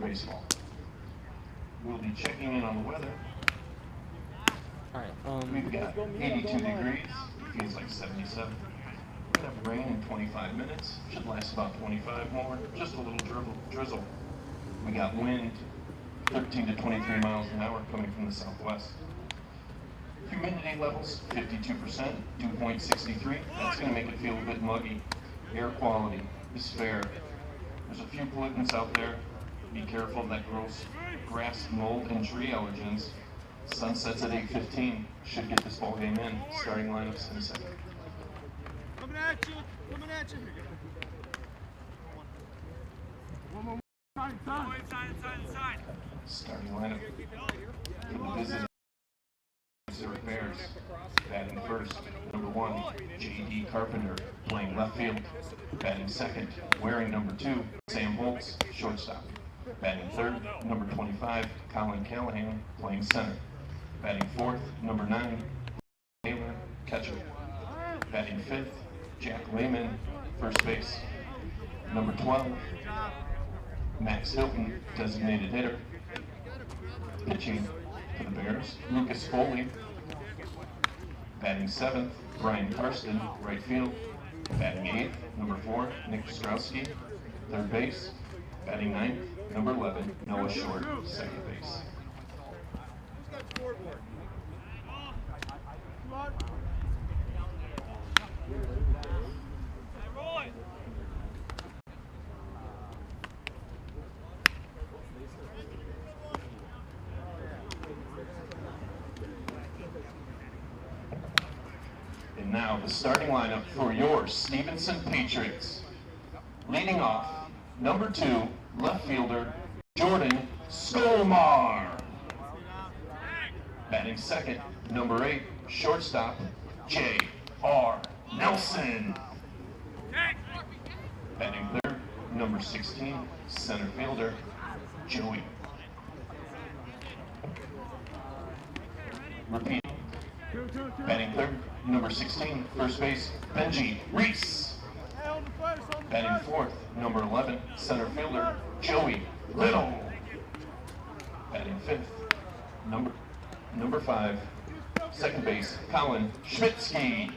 baseball. We'll be checking in on the weather. We've got 82 degrees, feels like 77. We're gonna have rain in 25 minutes, should last about 25 more, just a little drizzle. We got wind, 13 to 23 miles an hour coming from the southwest. Humidity levels, 52%, dew point 63. That's gonna make it feel a bit muggy. Air quality is fair. There's a few pollutants out there. Be careful of that gross grass, mold, and tree allergens. Sunsets at 8:15. Should get this ball game in. Starting lineups in a second. Coming at you. Coming at you. One more. Inside. Starting lineup for the visiting Zurich Bears. Batting first, number 1, J.D. Carpenter, playing left field. Batting second, wearing number 2, Sam Holtz, shortstop. Batting third, number 25, Colin Callahan, playing center. Batting fourth, number 9, Taylor, catcher. Batting fifth, Jack Lehman, first base. Number 12, Max Hilton, designated hitter. Pitching for the Bears, Lucas Foley. Batting seventh, Brian Karsten, right field. Batting eighth, number 4, Nick Ostrowski, third base. Batting ninth, number 11, Noah Short, second base. And now the starting lineup for your Stevenson Patriots. Leading off, number 2, left fielder, Jordan Skolmar. Batting second, number 8, shortstop, J.R. Nelson. Batting third, number 16, center fielder, Joey. Repeat. Batting third, number 16, first base, Benji Reese. Batting fourth, number 11, center fielder, Joey Little. Batting fifth, number 5, second base, Colin Schmidtke.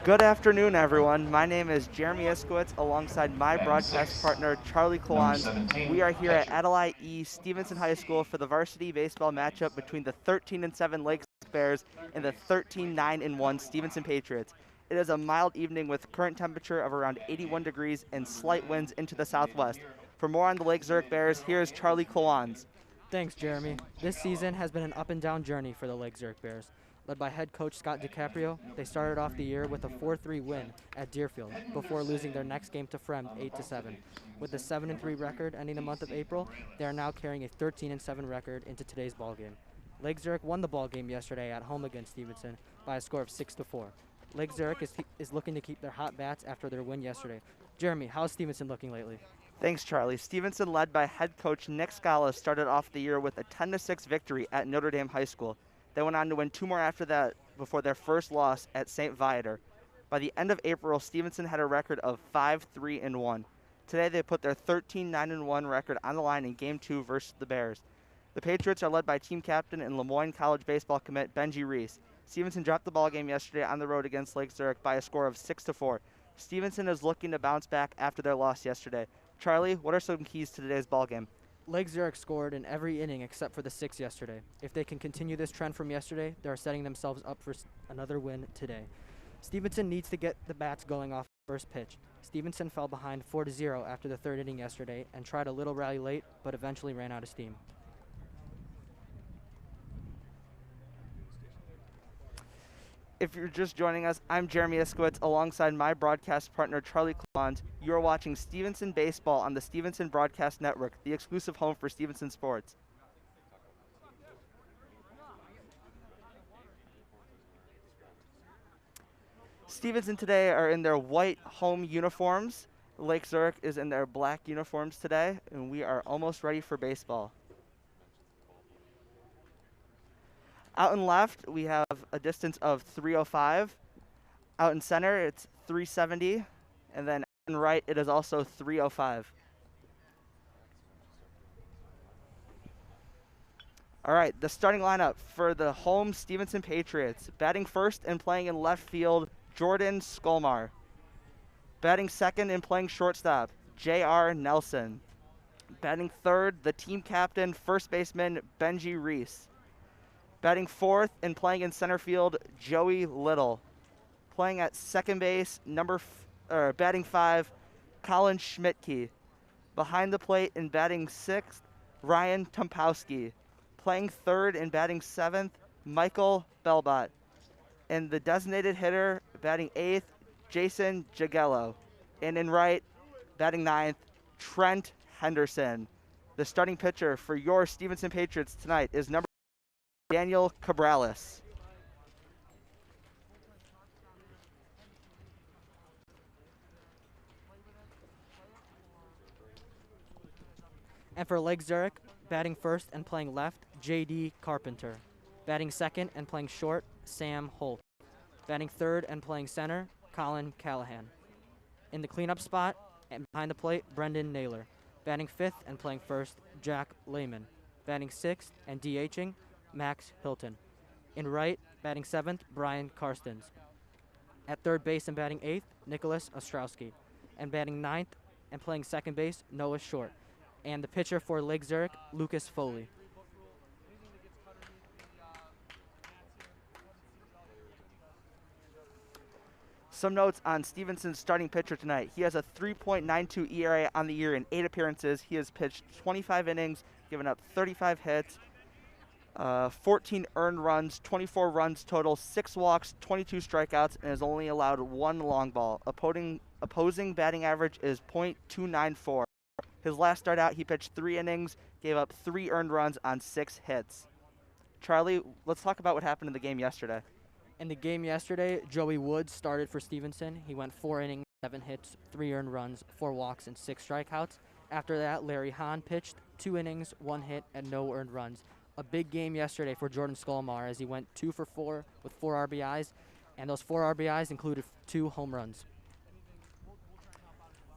Good afternoon, everyone. My name is Jeremy Iskowitz, alongside my broadcast partner, Charlie Klawans. We are here at Adelaide E. Stevenson High School for the varsity baseball matchup between the 13-7 Lake Zurich Bears and the 13-9-1 Stevenson Patriots. It is a mild evening with current temperature of around 81 degrees and slight winds into the southwest. For more on the Lake Zurich Bears, here is Charlie Klawans. Thanks, Jeremy. This season has been an up-and-down journey for the Lake Zurich Bears. Led by head coach Scott DiCaprio, they started off the year with a 4-3 win at Deerfield before losing their next game to Fremd 8-7. With a 7-3 record ending the month of April, they are now carrying a 13-7 record into today's ballgame. Lake Zurich won the ballgame yesterday at home against Stevenson by a score of 6-4. Lake Zurich is looking to keep their hot bats after their win yesterday. Jeremy, how's Stevenson looking lately? Thanks, Charlie. Stevenson, led by head coach Nick Scala, started off the year with a 10-6 victory at Notre Dame High School. They went on to win 2 more after that before their first loss at St. Viator. By the end of April, Stevenson had a record of 5-3-1. Today, they put their 13-9-1 record on the line in Game 2 versus the Bears. The Patriots are led by team captain and Lemoyne College baseball commit Benji Reese. Stevenson dropped the ballgame yesterday on the road against Lake Zurich by a score of 6-4. Stevenson is looking to bounce back after their loss yesterday. Charlie, what are some keys to today's ballgame? Lake Zurich scored in every inning except for the 6 yesterday. If they can continue this trend from yesterday, they are setting themselves up for another win today. Stevenson needs to get the bats going off first pitch. Stevenson fell behind 4-0 after the 3rd inning yesterday and tried a little rally late, but eventually ran out of steam. If you're just joining us, I'm Jeremy Iskowitz, alongside my broadcast partner, Charlie Klawans. You are watching Stevenson Baseball on the Stevenson Broadcast Network, the exclusive home for Stevenson sports. Stevenson today are in their white home uniforms. Lake Zurich is in their black uniforms today, and we are almost ready for baseball. Out in left, we have a distance of 305. Out in center, it's 370. And then In right, it is also 3:05. All right, the starting lineup for the home Stevenson Patriots. Batting first and playing in left field, Jordan Skolmar. Batting second and playing shortstop, J.R. Nelson. Batting third, the team captain, first baseman, Benji Reese. Batting fourth and playing in center field, Joey Little. Playing at second base, batting five, Colin Schmidtke. Behind the plate and batting sixth, Ryan Tompowski. Playing third and batting seventh, Michael Belbot. And the designated hitter, batting eighth, Jason Jagello. And in right, batting ninth, Trent Henderson. The starting pitcher for your Stevenson Patriots tonight is number Daniel Cabrales. And for Lake Zurich, batting first and playing left, J.D. Carpenter. Batting second and playing short, Sam Holt. Batting third and playing center, Colin Callahan. In the cleanup spot and behind the plate, Brendan Naylor. Batting fifth and playing first, Jack Lehman. Batting sixth and DHing, Max Hilton. In right, batting seventh, Brian Karstens. At third base and batting eighth, Nicholas Ostrowski. And batting ninth and playing second base, Noah Short. And the pitcher for Lake Zurich, Lucas Foley. Some notes on Stevenson's starting pitcher tonight. He has a 3.92 ERA on the year in 8 appearances. He has pitched 25 innings, given up 35 hits, 14 earned runs, 24 runs total, 6 walks, 22 strikeouts, and has only allowed 1 long ball. Opposing batting average is .294. His last start out, he pitched 3 innings, gave up 3 earned runs on 6 hits. Charlie, let's talk about what happened in the game yesterday. In the game yesterday, Joey Woods started for Stevenson. He went 4 innings, 7 hits, 3 earned runs, 4 walks, and 6 strikeouts. After that, Larry Hahn pitched 2 innings, 1 hit, and no earned runs. A big game yesterday for Jordan Skolmar as he went 2 for 4 with 4 RBIs, and those 4 RBIs included 2 home runs.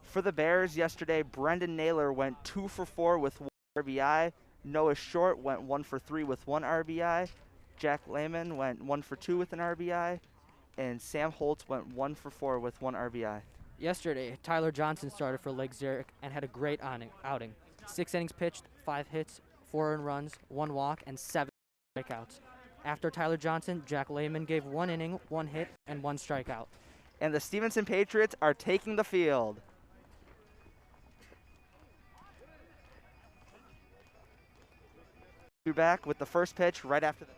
For the Bears yesterday, Brendan Naylor went 2 for 4 with 1 RBI. Noah Short went 1 for 3 with 1 RBI. Jack Lehman went 1 for 2 with an RBI. And Sam Holtz went 1 for 4 with 1 RBI. Yesterday, Tyler Johnson started for Lake Zurich and had a great outing. 6 innings pitched, 5 hits, 4 earned runs, 1 walk, and 7 strikeouts. After Tyler Johnson, Jack Lehman gave 1 inning, 1 hit, and 1 strikeout. And the Stevenson Patriots are taking the field. We're back with the first pitch right after this.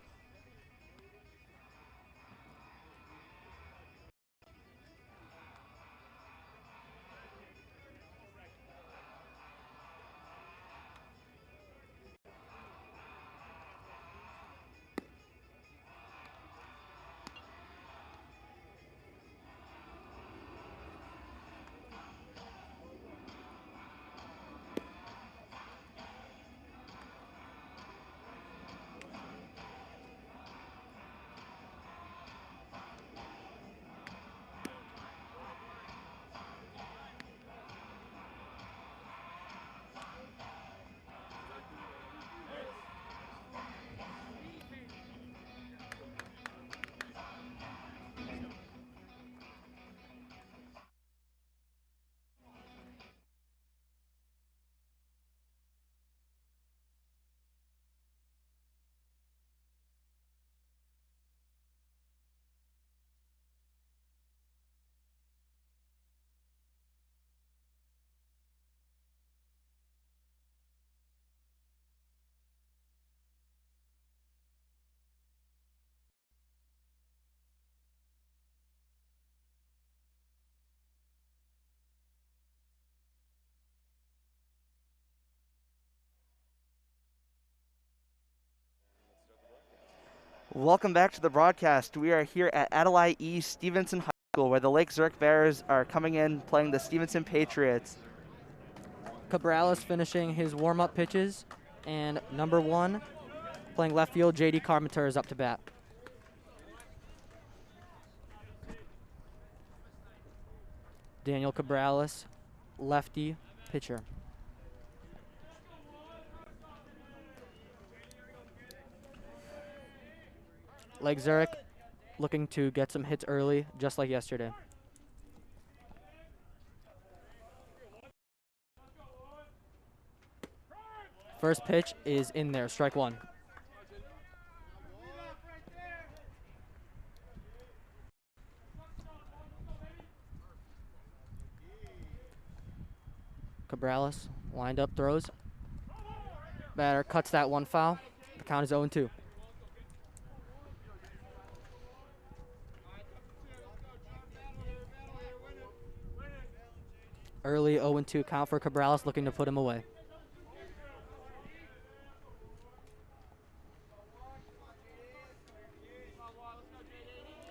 Welcome back to the broadcast. We are here at Adelaide East Stevenson High School where the Lake Zurich Bears are coming in playing the Stevenson Patriots. Cabrales finishing his warm-up pitches, and number 1, playing left field, J.D. Carpenter is up to bat. Daniel Cabrales, lefty pitcher. Lake Zurich looking to get some hits early, just like yesterday. First pitch is in there, strike one. Cabrales lined up, throws. Batter cuts that one foul. The count is 0-2. Early 0-2 count for Cabrales, looking to put him away.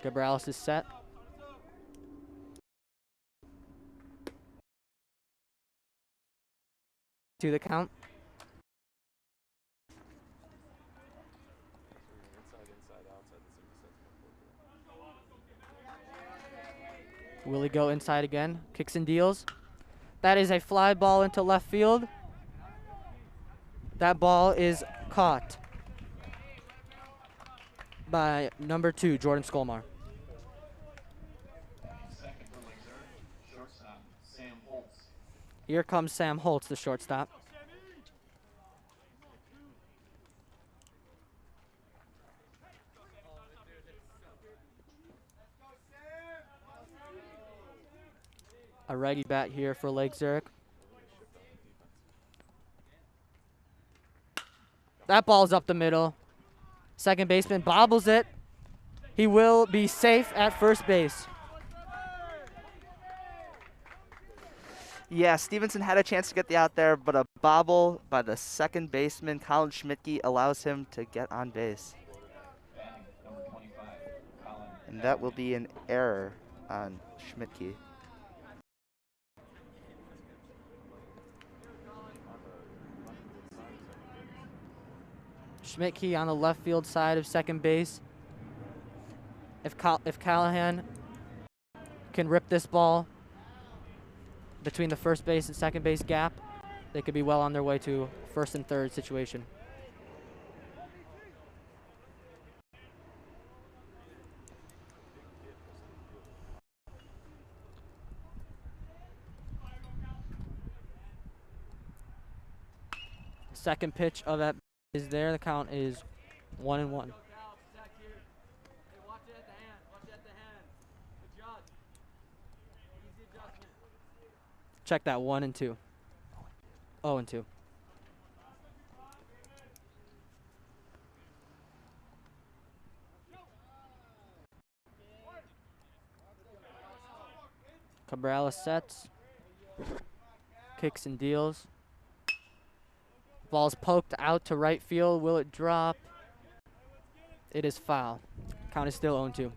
Cabrales is set. To the count. Will he go inside again? Kicks and deals. That is a fly ball into left field. That ball is caught by number 2, Jordan Skolmar. Second for Lake Zurich, shortstop Sam Holtz. Here comes Sam Holtz, the shortstop. A righty bat here for Lake Zurich. That ball's up the middle. Second baseman bobbles it. He will be safe at first base. Yeah, Stevenson had a chance to get the out there, but a bobble by the second baseman, Colin Schmidtke, allows him to get on base. Batting number 25, Colin. And that will be an error on Schmidtke. Schmidtke on the left field side of second base. If Callahan can rip this ball between the first base and second base gap, they could be well on their way to first and third situation. Second pitch of that is there. The count is 1-1. Check that 1-2. 0-2. Cabrales sets. Kicks and deals. Ball's poked out to right field. Will it drop? It is foul. Count is still 0-2.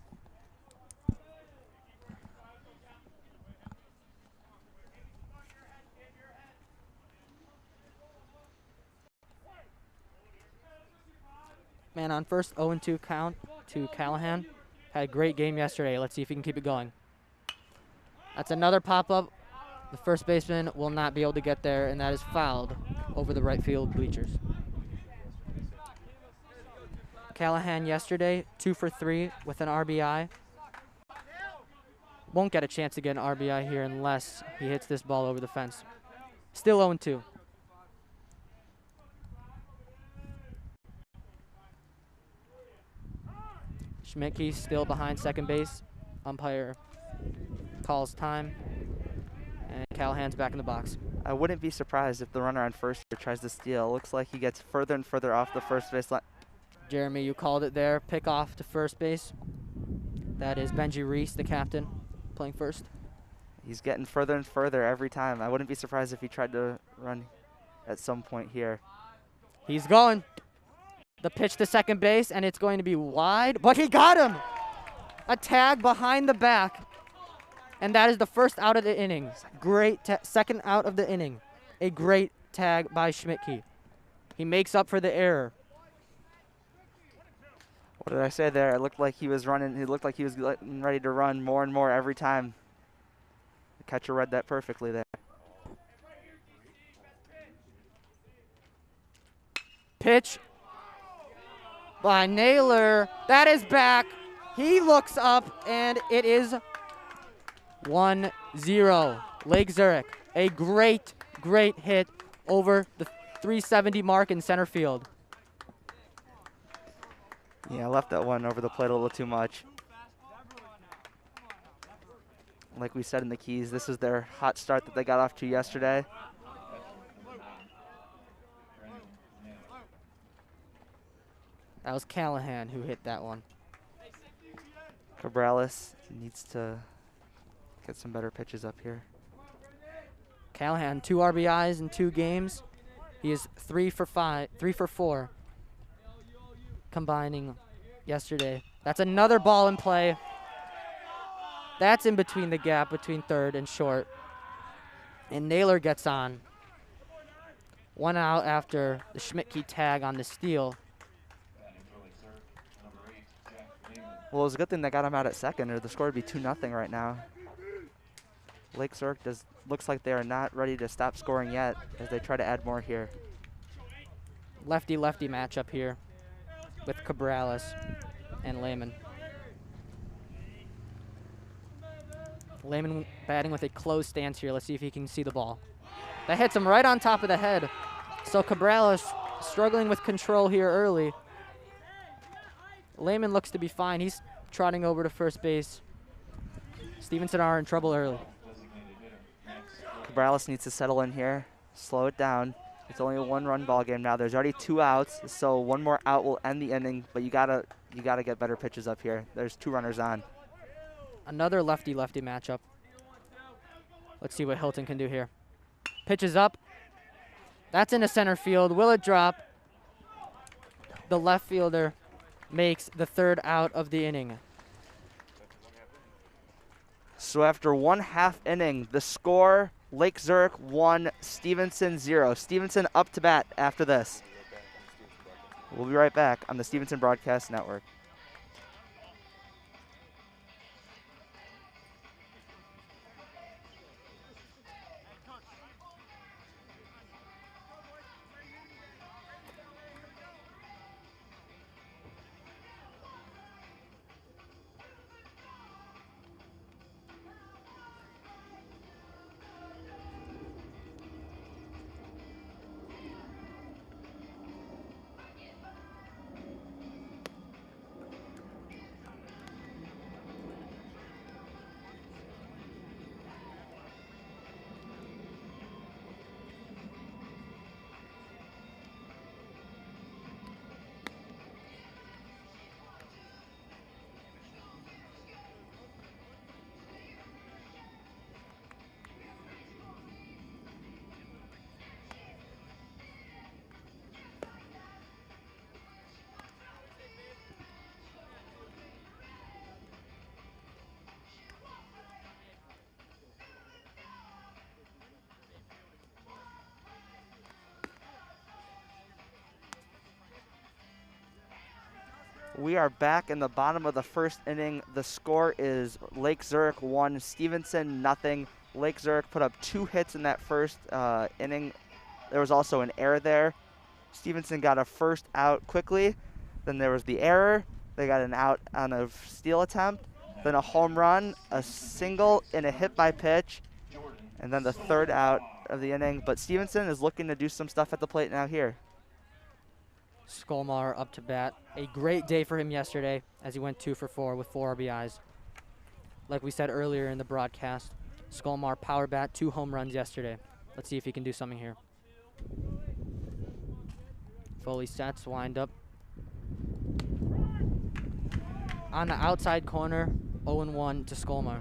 Man on first, 0-2 count to Callahan. Had a great game yesterday. Let's see if he can keep it going. That's another pop-up. The first baseman will not be able to get there, and that is fouled over the right field bleachers. Callahan yesterday, 2 for 3 with an RBI. Won't get a chance to get an RBI here unless he hits this ball over the fence. Still 0-2. Schmidtke still behind second base. Umpire calls time. And Callahan's back in the box. I wouldn't be surprised if the runner on first here tries to steal. Looks like he gets further and further off the first base line. Jeremy, you called it there. Pick off to first base. That is Benji Reese, the captain, playing first. He's getting further and further every time. I wouldn't be surprised if he tried to run at some point here. He's going. The pitch to second base, and it's going to be wide, but he got him! A tag behind the back, and that is the first out of the inning. Great second out of the inning. A great tag by Schmidtke. He makes up for the error. What did I say there? It looked like he was running. He looked like he was getting ready to run more and more every time. catcher read that perfectly there. Pitch by Naylor. That is back. He looks up, and it is 1-0. Lake Zurich. A great, great hit over the 370 mark in center field. Yeah, I left that one over the plate a little too much. Like we said in the keys, this is their hot start that they got off to yesterday. That was Callahan who hit that one. Cabrales needs to get some better pitches up here. Callahan, 2 RBIs in 2 games. He is 3 for 4, combining yesterday. That's another ball in play. That's in between the gap between third and short. And Naylor gets on. 1 out after the Schmidtke tag on the steal. Well, it was a good thing they got him out at second, or the score would be 2-0 right now. Lake Zurich looks like they are not ready to stop scoring yet as they try to add more here. Lefty-lefty matchup here with Cabrales and Lehman. Lehman batting with a closed stance here. Let's see if he can see the ball. That hits him right on top of the head. So Cabrales struggling with control here early. Lehman looks to be fine. He's trotting over to first base. Stevenson are in trouble early. Cabrales needs to settle in here, slow it down. It's only a 1-run ball game now. There's already 2 outs, so 1 more out will end the inning, but you gotta get better pitches up here. There's 2 runners on. Another lefty-lefty matchup. Let's see what Hilton can do here. Pitches up. That's into center field. Will it drop? The left fielder makes the 3rd out of the inning. So after 1/2 inning, the score, Lake Zurich 1, Stevenson 0. Stevenson up to bat after this. We'll be right back on the Stevenson Broadcast Network. We are back in the bottom of the 1st inning. The score is Lake Zurich 1, Stevenson 0. Lake Zurich put up 2 hits in that 1st inning. There was also an error there. Stevenson got a 1st out quickly. Then there was the error. They got an out on a steal attempt. Then a home run, a single, and a hit by pitch. And then the 3rd out of the inning. But Stevenson is looking to do some stuff at the plate now here. Skolmar up to bat. A great day for him yesterday as he went 2 for 4 with 4 RBIs. Like we said earlier in the broadcast, Skolmar power bat, 2 home runs yesterday. Let's see if he can do something here. Foley sets, wind up. On the outside corner, 0-1 to Skolmar.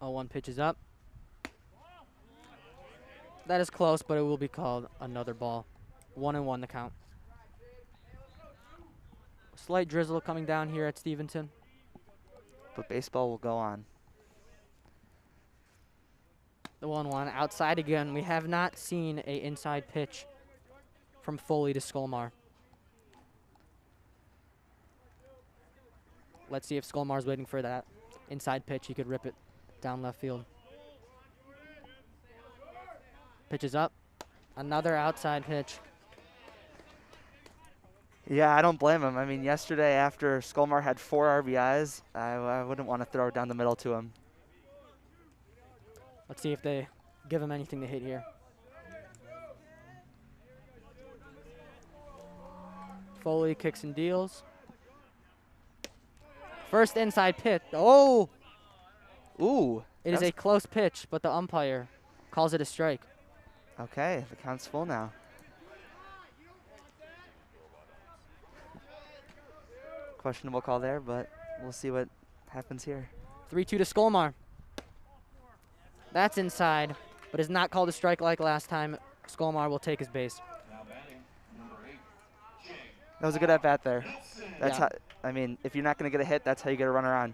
One pitches up. That is close, but it will be called another ball. 1-1 the count. Slight drizzle coming down here at Stevenson. But baseball will go on. The 1-1 outside again. We have not seen a inside pitch from Foley to Skolmar. Let's see if Skolmar's waiting for that inside pitch. He could rip it down left field. Pitch is up. Another outside pitch. Yeah, I don't blame him. I mean, yesterday after Skolmar had 4 RBIs, I wouldn't want to throw it down the middle to him. Let's see if they give him anything to hit here. Foley kicks and deals. First inside pitch. Oh! Ooh. It is a close pitch, but the umpire calls it a strike. Okay, the count's full now. Questionable call there, but we'll see what happens here. 3-2 to Skolmar. That's inside, but is not called a strike like last time. Skolmar will take his base. That was a good at-bat there. That's Yeah. how, I mean, if you're not going to get a hit, that's how you get a runner on.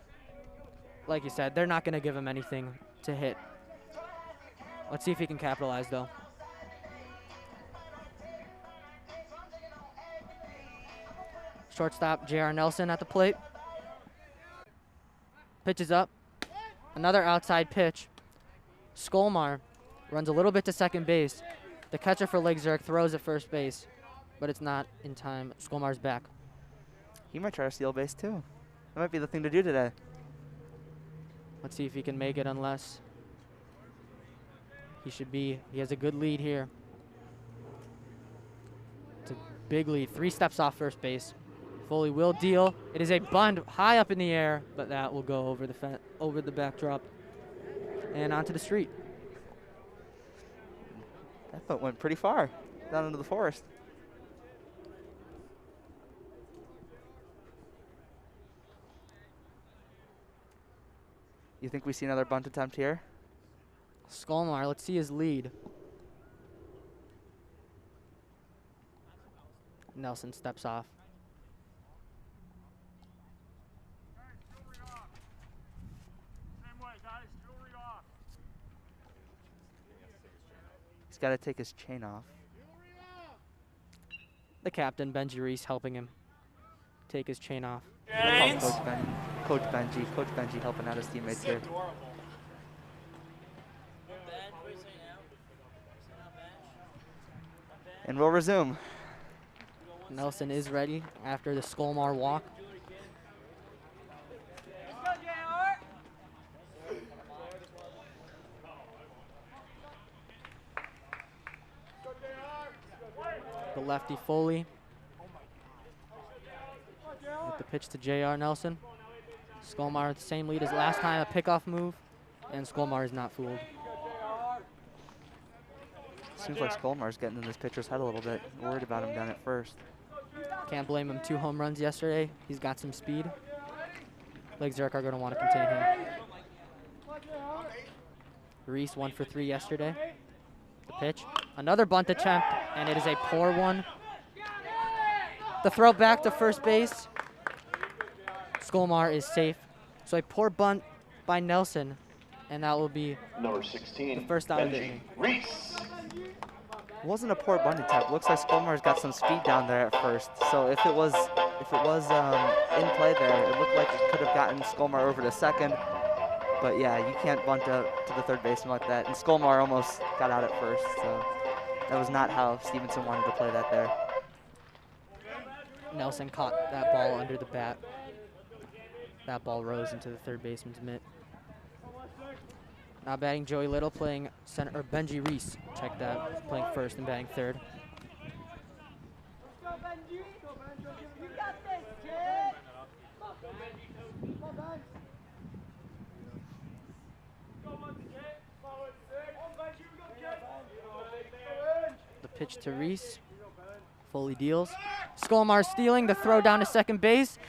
Like you said, they're not going to give him anything to hit. Let's see if he can capitalize, though. Shortstop J.R. Nelson at the plate. Pitch is up. Another outside pitch. Skolmar runs a little bit to second base. The catcher for Lake Zurich throws at first base, but it's not in time. Skolmar's back. He might try to steal base, too. That might be the thing to do today. Let's see if he can make it, unless he has a good lead here. It's a big lead. 3 steps off first base. Foley will deal. It is a bunt high up in the air, but that will go over the backdrop and onto the street. That bunt went pretty far, down into the forest. You think we see another bunt attempt here? Skolmar, let's see his lead. Nelson steps off. He's got to take his chain off. The captain, Benji Reese, helping him take his chain off. Coach Benji helping out his teammates here. And we'll resume. Nelson is ready after the Skolmar walk. The lefty Foley. With the pitch to J.R. Nelson. Skolmar with the same lead as last time, a pickoff move, and Skolmar is not fooled. Seems like Skolmar's getting in this pitcher's head a little bit. Worried about him down at first. Can't blame him. 2 home runs yesterday. He's got some speed. Lake Zurich are going to want to contain him. Reese 1 for 3 yesterday. The pitch. Another bunt attempt, and it is a poor one. The throw back to first base. Skolmar is safe. So a poor bunt by Nelson, and that will be Number 16, the first out of the Benji inning. Reese. It wasn't a poor bunt attempt. Looks like Skolmar's got some speed down there at first. So if it was in play there, it looked like it could have gotten Skolmar over to second. But yeah, you can't bunt up to the third baseman like that. And Skolmar almost got out at first, so that was not how Stevenson wanted to play that there. Nelson caught that ball under the bat. That ball rose into the third baseman's mitt. Now batting Joey Little, playing center, or Benji Reese, check that, playing first and batting third. The pitch to Reese. Foley deals. Skolmar stealing the throw down to second base.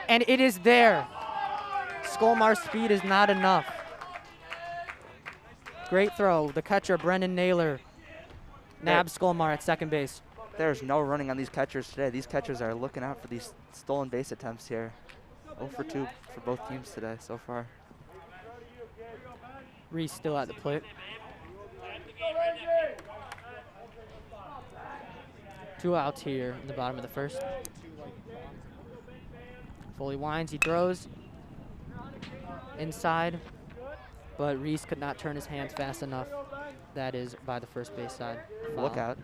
And it is there. Skolmar's speed is not enough. Great throw. The catcher, Brendan Naylor, nabs Skolmar at second base. There's no running on these catchers today. These catchers are looking out for these stolen base attempts here. 0 for 2 for both teams today so far. Reese still at the plate. 2 outs here in the bottom of the first. Foley winds, he throws. Inside, but Reese could not turn his hands fast enough. That is by the first base side. Foul. Look out.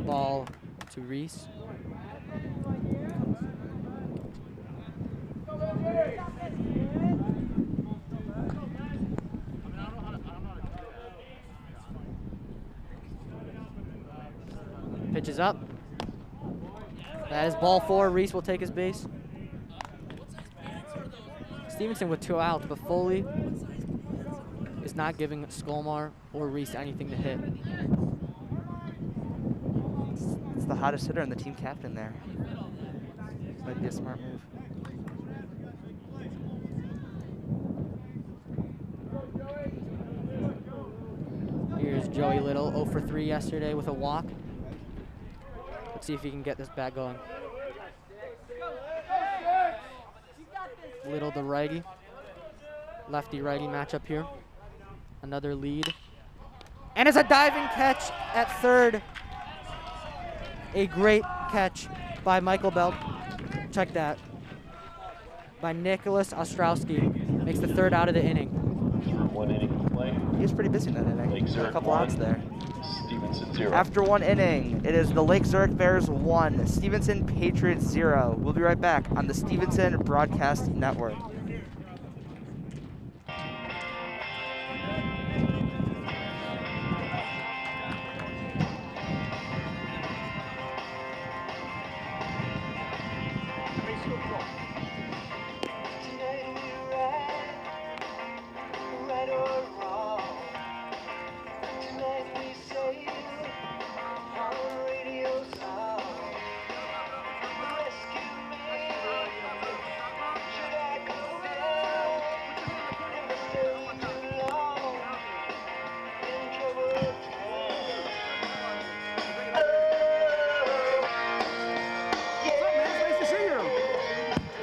Ball to Reese. Pitch is up. That is ball 4. Reese will take his base. Stevenson with 2 outs, but Foley is not giving Skolmar or Reese anything to hit. It's the hottest hitter and the team captain there. Might be a smart move. Here's Joey Little, 0 for 3 yesterday with a walk. Let's see if he can get this bat going. Little the righty. Lefty-righty matchup here. Another lead. And it's a diving catch at third. A great catch by Michael Belt. Check that. By Nicholas Ostrowski. Makes the 3rd out of the inning. Through 1 inning of play. He was pretty busy in that inning. Lake Had a Zurich couple 1, outs there. Stevenson 0. After 1 inning, it is the Lake Zurich Bears 1, Stevenson Patriots 0. We'll be right back on the Stevenson Broadcast Network.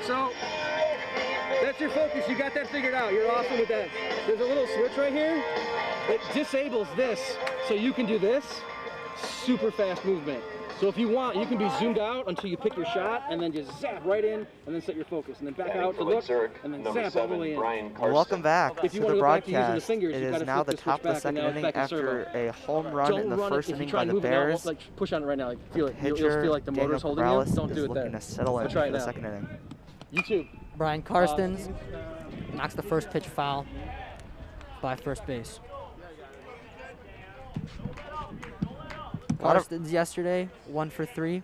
So, that's your focus. You got that figured out. You're awesome with that. There's a little switch right here that disables this, so you can do this. Super fast movement. So if you want, you can be zoomed out until you pick your shot, and then just zap right in, and then set your focus, and then back out to look, and then zap all the way in. Well, welcome back If to you the want to go back to using the broadcast. fingers, It you've got is to now flip the the switch top of the back, and second now it's inning back to after servo. a home run Don't in the run first it. If you inning try by and the move it out, Bears. like push on it right now. Like feel it. You'll Pitcher feel like the motor's Daniel holding you. Corrales Don't is do it looking there. to settle in But try for it the now. second inning. You too. Brian Karstens knocks the first pitch foul by first base. Karstens yesterday, 1 for 3.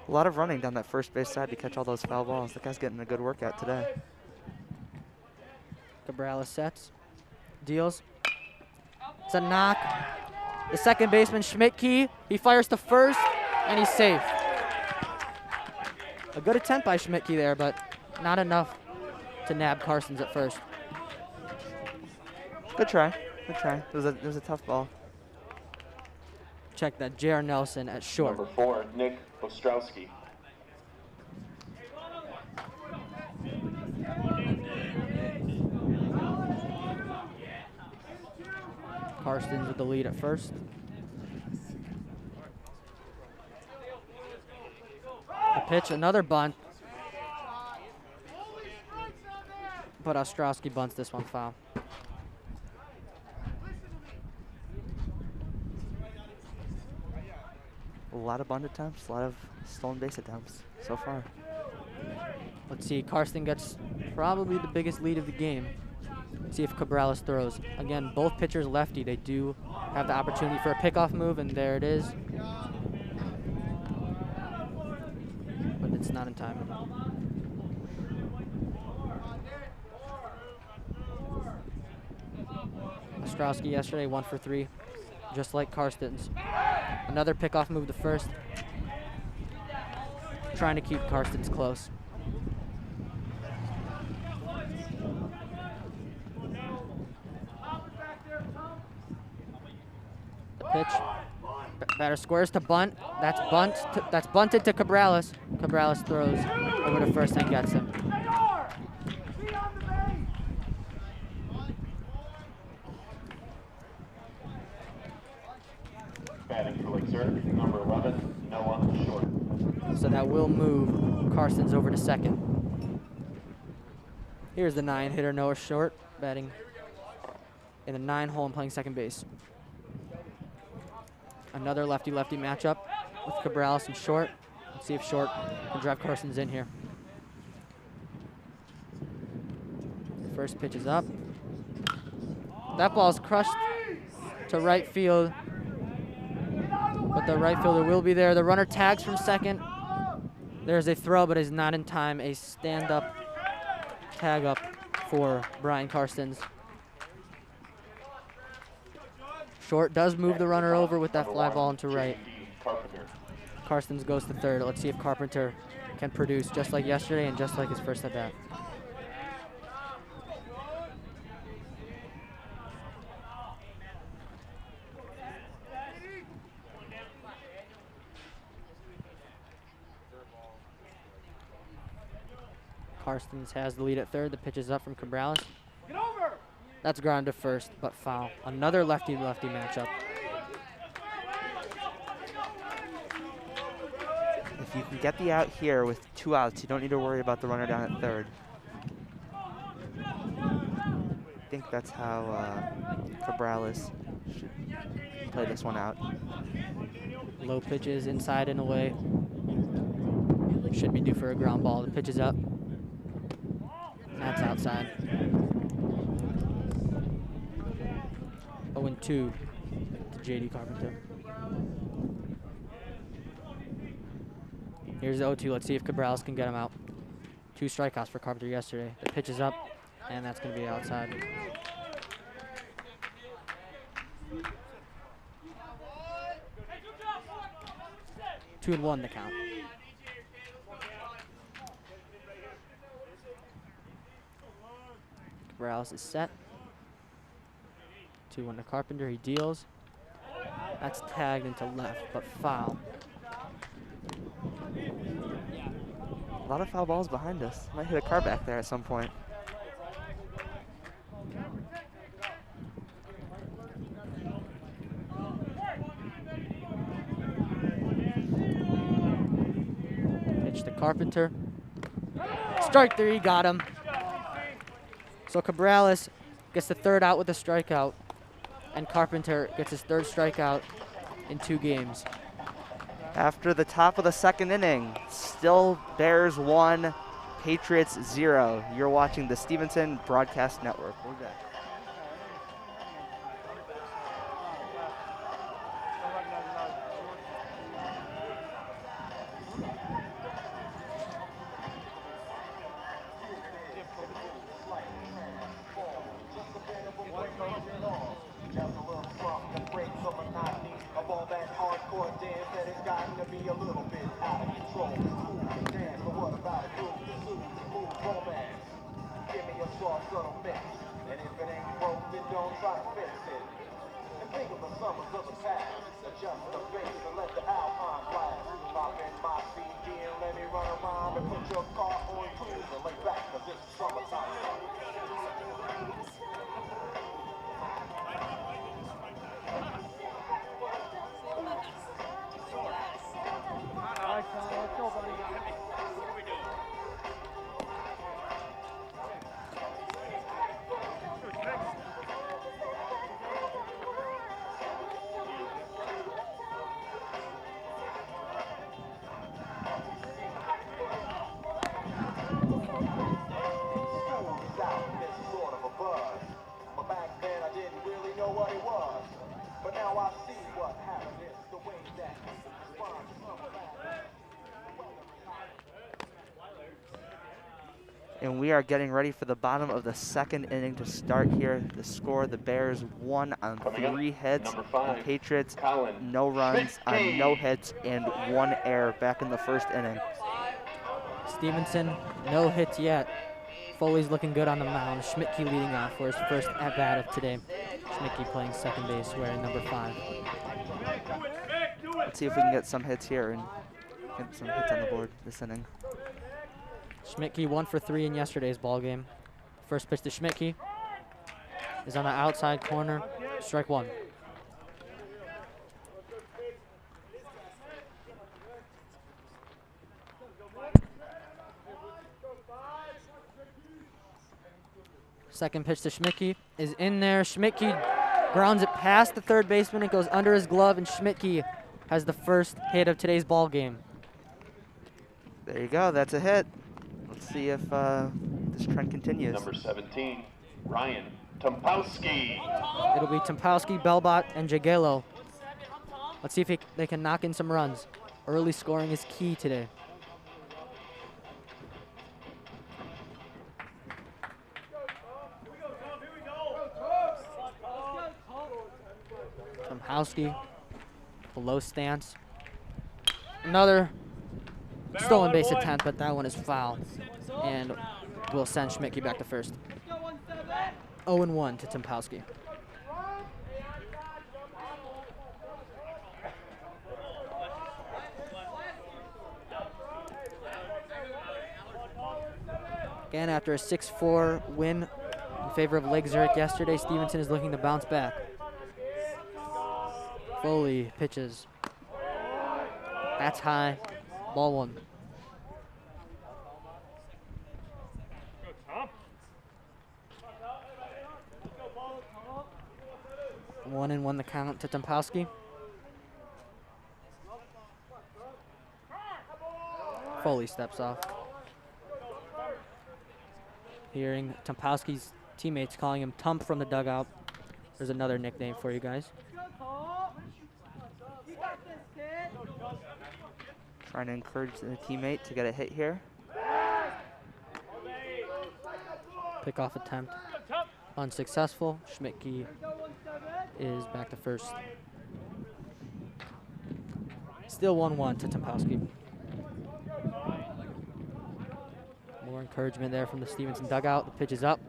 A lot of running down that first base side to catch all those foul balls. The guy's getting a good workout today. Cabrera sets, deals. It's a knock. The second baseman, Schmidtke, he fires to first, and he's safe. A good attempt by Schmidtke there, but not enough to nab Karstens at first. Good try. Good try. It was a tough ball. Check that, J.R. Nelson at short. Number 4, Nick Ostrowski. Karstens with the lead at first. The pitch, another bunt. But Ostrowski bunts this one foul. A lot of bunt attempts, a lot of stolen base attempts so far. Let's see, Karsten gets probably the biggest lead of the game. Let's see if Cabrales throws. Again, both pitchers lefty. They do have the opportunity for a pickoff move, and there it is. But it's not in time. Ostrowski yesterday, 1 for 3, just like Karstens. Another pickoff move to first. Trying to keep Karstens close. The pitch. Batter squares to bunt. That's that's bunted to Cabrales. Cabrales throws over to first and gets him. Batting for Lake Zurich, number 11, Noah Short. So that will move Carson's over to second. Here's the 9-hitter Noah Short batting in the 9 hole and playing second base. Another lefty-lefty matchup with Cabrales and Short. Let's see if Short can drive Carson's in here. First pitch is up. That ball's crushed to right field, but the right fielder will be there. The runner tags from second. There's a throw, but is not in time. A stand-up tag up for Brian Carstens. Short does move the runner over with that fly ball into right. Carstens goes to third. Let's see if Carpenter can produce just like yesterday and just like his first at bat. Carstens has the lead at third. The pitch is up from Cabrales. That's ground to first, but foul. Another lefty-lefty matchup. If you can get the out here with 2 outs, you don't need to worry about the runner down at third. I think that's how Cabrales should play this one out. Low pitches inside and away. Should be due for a ground ball. The pitch is up. That's outside. 0-2 to J.D. Carpenter. Here's the 0-2. Let's see if Cabrales can get him out. 2 strikeouts for Carpenter yesterday. The pitch is up, and that's going to be outside. Two and 1 to count. Cabrales is set. 2-1 to Carpenter. He deals. That's tagged into left, but foul. A lot of foul balls behind us. Might hit a car back there at some point. Pitch to Carpenter. Strike 3, got him. So Cabrales gets the third out with a strikeout, and Carpenter gets his third strikeout in 2 games. After the top of the second inning, still Bears 1, Patriots 0. You're watching the Stevenson Broadcast Network. We're back. And we are getting ready for the bottom of the second inning to start here. The score, the Bears 1 on 3 hits. The Patriots, no runs on no hits and 1 error back in the first inning. Stevenson, no hits yet. Foley's looking good on the mound. Schmidtke leading off for his first at-bat of today. Schmidtke playing second base, wearing number 5. let's see if we can get some hits here and get some hits on the board this inning. Schmidtke 1 for 3 in yesterday's ball game. First pitch to Schmidtke is on the outside corner, strike 1. Second pitch to Schmidtke is in there. Schmidtke grounds it past the third baseman. It goes under his glove, and Schmidtke has the first hit of today's ball game. There you go. That's a hit. Let's see if this trend continues. Number 17, Ryan Tumpowski. It'll be Tumpowski, Belbot, and Jagello. Let's see if they can knock in some runs. Early scoring is key today. Tumpowski, below stance. Another stolen base attempt, but that one is foul. And will send Schmidtke back to first. 0-1 to Tumpowski. Again, after a 6-4 win in favor of Lake Zurich yesterday, Stevenson is looking to bounce back. Foley pitches. That's high. Ball 1. One and 1 the count to Tumpowski. Foley steps off. Hearing Tumpowski's teammates calling him Tump from the dugout. There's another nickname for you guys. Trying to encourage the teammate to get a hit here. Pickoff attempt unsuccessful. Schmidtke is back to first. Still 1-1 to Tumpowski. More encouragement there from the Stevenson dugout. The pitch is up.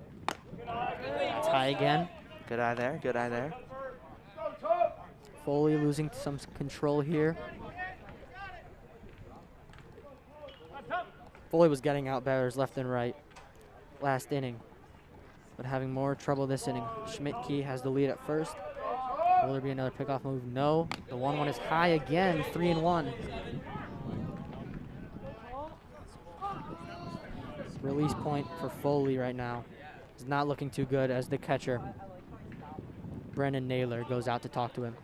It's high again. Good eye there, good eye there. Foley losing some control here. Foley was getting out batters left and right last inning, but having more trouble this inning. Schmidtke has the lead at first. Will there be another pickoff move? No. The 1-1 is high again, 3-1. Release point for Foley right now is not looking too good as the catcher, Brennan Naylor, goes out to talk to him.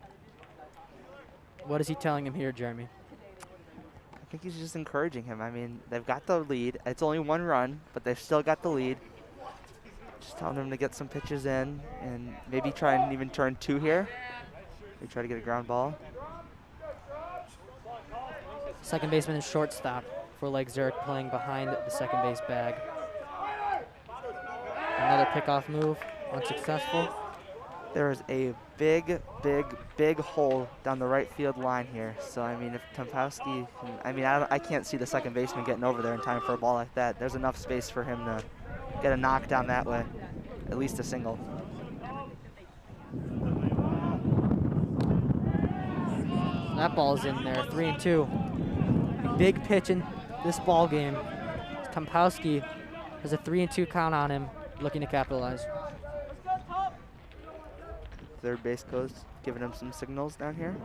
What is he telling him here, Jeremy? I think he's just encouraging him. I mean, they've got the lead. It's only 1 run, but they've still got the lead. Just telling him to get some pitches in and maybe try and even turn 2 here. They try to get a ground ball. Second baseman and shortstop for Lake Zurich playing behind the second base bag. Another pickoff move, unsuccessful. There is a big, big, big hole down the right field line here. So, I mean, if Tumpowski, I can't see the second baseman getting over there in time for a ball like that. There's enough space for him to get a knock down that way, at least a single. That ball's in there, 3-2. Big pitch in this ball game. Tumpowski has a 3-2 count on him, looking to capitalize. Third base coach giving him some signals down here.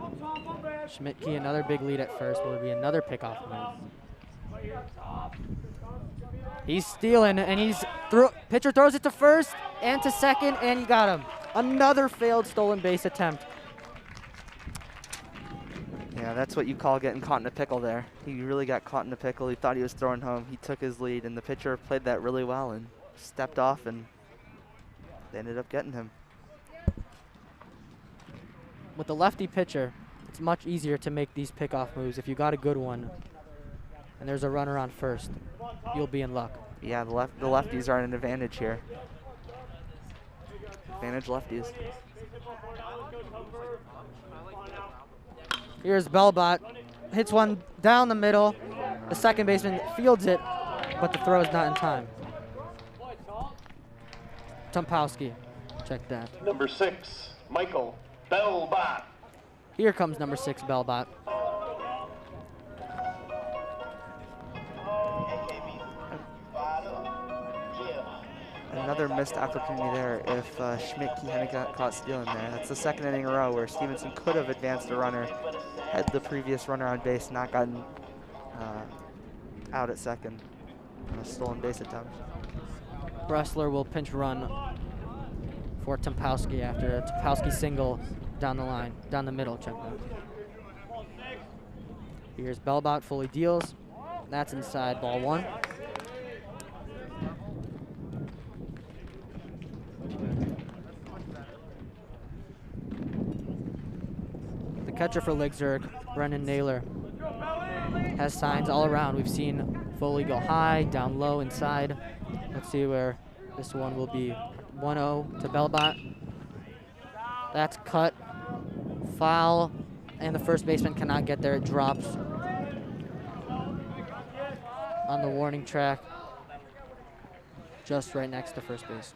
Schmidtke, another big lead at first. Will there be another pickoff move? He's stealing, and pitcher throws it to first and to second, and he got him. Another failed stolen base attempt. Yeah, that's what you call getting caught in a pickle there. He really got caught in a pickle. He thought he was throwing home. He took his lead, and the pitcher played that really well and stepped off, and they ended up getting him. With the lefty pitcher, it's much easier to make these pickoff moves. If you got a good one and there's a runner on first, you'll be in luck. Yeah, the lefties are at an advantage here. Advantage lefties. Here's Belbot, hits one down the middle. The second baseman fields it, but the throw is not in time. Tumpowski, check that. Number 6, Michael Belbot. Here comes number 6, Belbot. Another missed opportunity there if Schmidt hadn't got caught stealing there. That's the second inning in a row where Stevenson could have advanced a runner had the previous runner on base not gotten out at second on a stolen base attempt. Bressler will pinch run for Tempowski after a Tempowski single down the line, down the middle, check that. Here's Belbot, fully deals. That's inside, ball one. The catcher for Lake Zurich, Brendan Naylor, has signs all around. We've seen Foley go high, down low, inside. Let's see where this one will be. 1-0 to Belbot. That's cut, foul, and the first baseman cannot get there. It drops on the warning track, just right next to first base.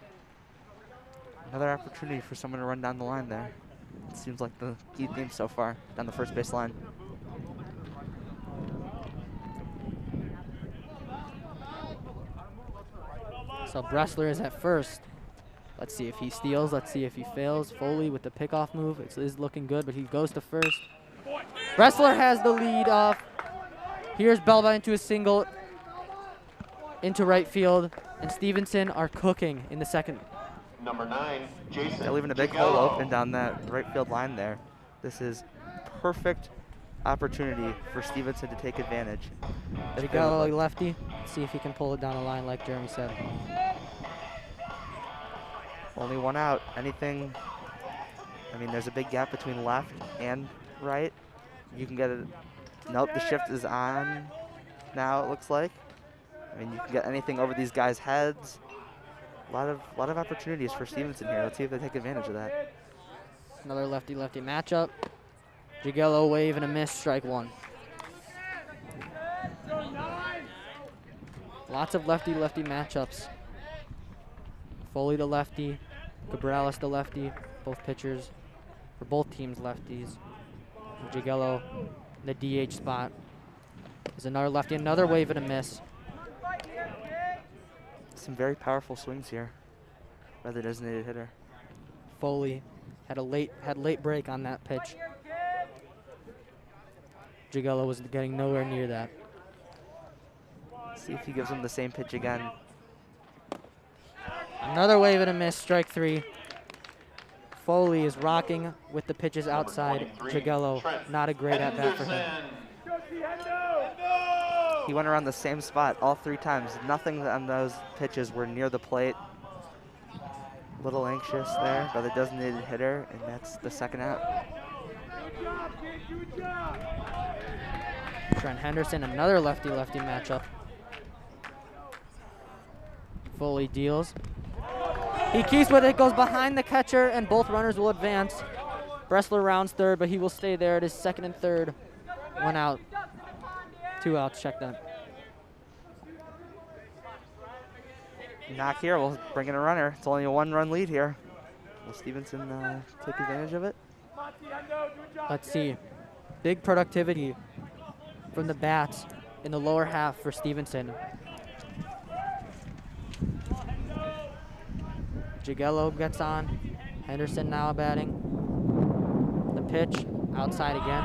Another opportunity for someone to run down the line there. It seems like the key theme so far, down the first base line. So Bressler is at first. Let's see if he steals. Let's see if he fails. Foley with the pickoff move. It is looking good, but he goes to first. Bressler has the lead off. Here's Belva into a single into right field, and Stevenson are cooking in the second. Number 9, Jason. They're leaving a big hole open down that right field line there. This is perfect opportunity for Stevenson to take advantage. Jigalo lefty. See if he can pull it down the line like Jeremy said. Only one out. Anything, I mean, there's a big gap between left and right. You can get it. Nope, the shift is on now, it looks like. I mean, you can get anything over these guys' heads. A lot of opportunities for Stevenson here. Let's see if they take advantage of that. Another lefty-lefty matchup. Jigelo wave and a miss, strike one. Lots of lefty-lefty matchups. Foley to lefty, Cabrales to lefty, both pitchers for both teams lefties. Jigelo in the DH spot. There's another lefty, another wave and a miss. Some very powerful swings here by the designated hitter. Foley had late break on that pitch. Jigelo was getting nowhere near that. See if he gives him the same pitch again. Another wave and a miss, strike three. Foley is rocking with the pitches outside. Jigelo, not a great at-bat for him. He went around the same spot all three times. Nothing on those pitches were near the plate. A little anxious there by the designated hitter, and that's the second out. Trent Henderson, another lefty-lefty matchup. Foley deals. He keeps with it, goes behind the catcher, and both runners will advance. Bressler rounds third, but he will stay there. It is second and third. One out. Two outs, check that. Knock here, we'll bring in a runner. It's only a one-run lead here. Will Stevenson take advantage of it? Let's see. Big productivity from the bats in the lower half for Stevenson. Jigelo gets on. Henderson now batting. The pitch, outside again.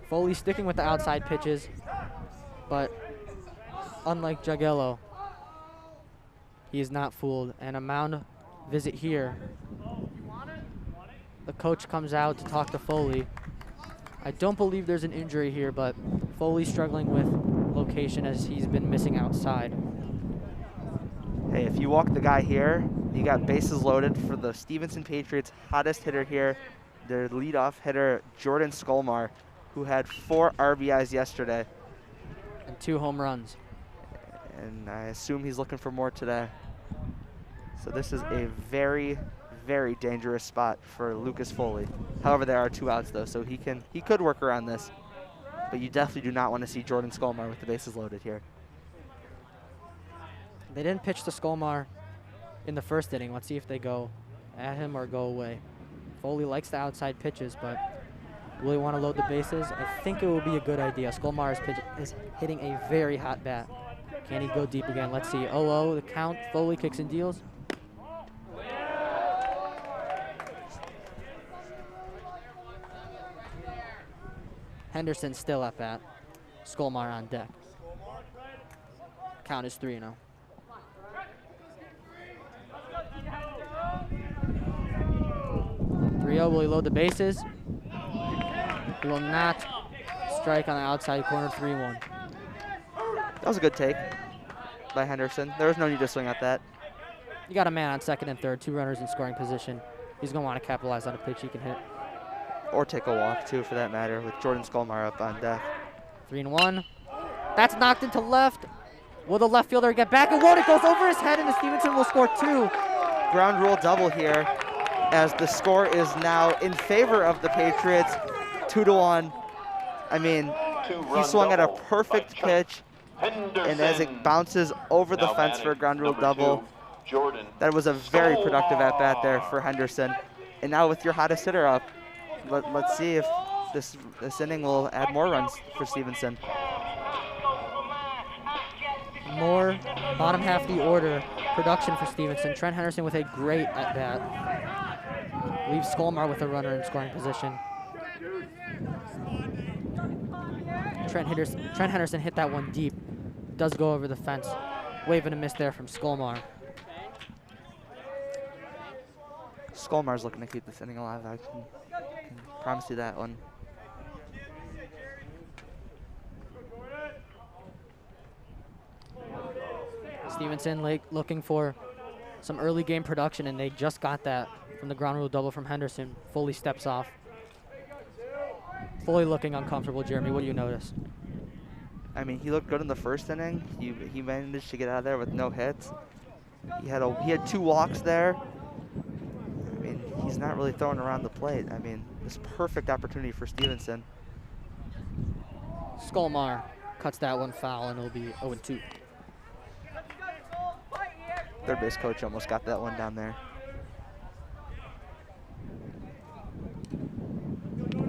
Foley sticking with the outside pitches, but unlike Jigelo, he is not fooled. And a mound visit here. The coach comes out to talk to Foley. I don't believe there's an injury here, but Foley's struggling with location as he's been missing outside. Hey, if you walk the guy here, you got bases loaded for the Stevenson Patriots' hottest hitter here, their leadoff hitter, Jordan Skolmar, who had 4 RBIs yesterday. And 2 home runs. And I assume he's looking for more today. So this is a very, very dangerous spot for Lucas Foley. However, there are 2 outs though, so he could work around this. But you definitely do not want to see Jordan Skolmar with the bases loaded here. They didn't pitch to Skolmar in the first inning. Let's see if they go at him or go away. Foley likes the outside pitches, but really want to load the bases. I think it will be a good idea. Skolmar is hitting a very hot bat. Can he go deep again? Let's see. 0-0 the count. Foley kicks and deals. Henderson still at bat. Skolmar on deck. Count is 3-0. Will he load the bases? He will not. Strike on the outside corner, 3-1. That was a good take by Henderson. There was no need to swing at that. You got a man on second and third, 2 runners in scoring position. He's going to want to capitalize on a pitch he can hit. Or take a walk, too, for that matter, with Jordan Skolmar up on deck. 3-1. That's knocked into left. Will the left fielder get back? It won't. It goes over his head, and Stevenson will score 2. Ground rule double here, as the score is now in favor of the Patriots, 2-1. I mean, he swung at a perfect pitch, and as it bounces over the fence for a ground rule double, that was a very productive at-bat there for Henderson. And now with your hottest hitter up, let's see if this inning will add more runs for Stevenson. More bottom half of the order production for Stevenson. Trent Henderson with a great at-bat. Leaves Skolmar with a runner in scoring position. Trent Henderson hit that one deep. Does go over the fence. Wave and a miss there from Skolmar. Skolmar's looking to keep this inning alive. I can promise you that one. Stevenson looking for some early game production, and they just got that from the ground rule double from Henderson. Foley steps off. Foley looking uncomfortable. Jeremy, what do you notice? I mean, he looked good in the first inning. He managed to get out of there with no hits. He had 2 walks there. I mean, he's not really throwing around the plate. I mean, this perfect opportunity for Stevenson. Skolmar cuts that one foul, and it'll be 0-2. Third base coach almost got that one down there.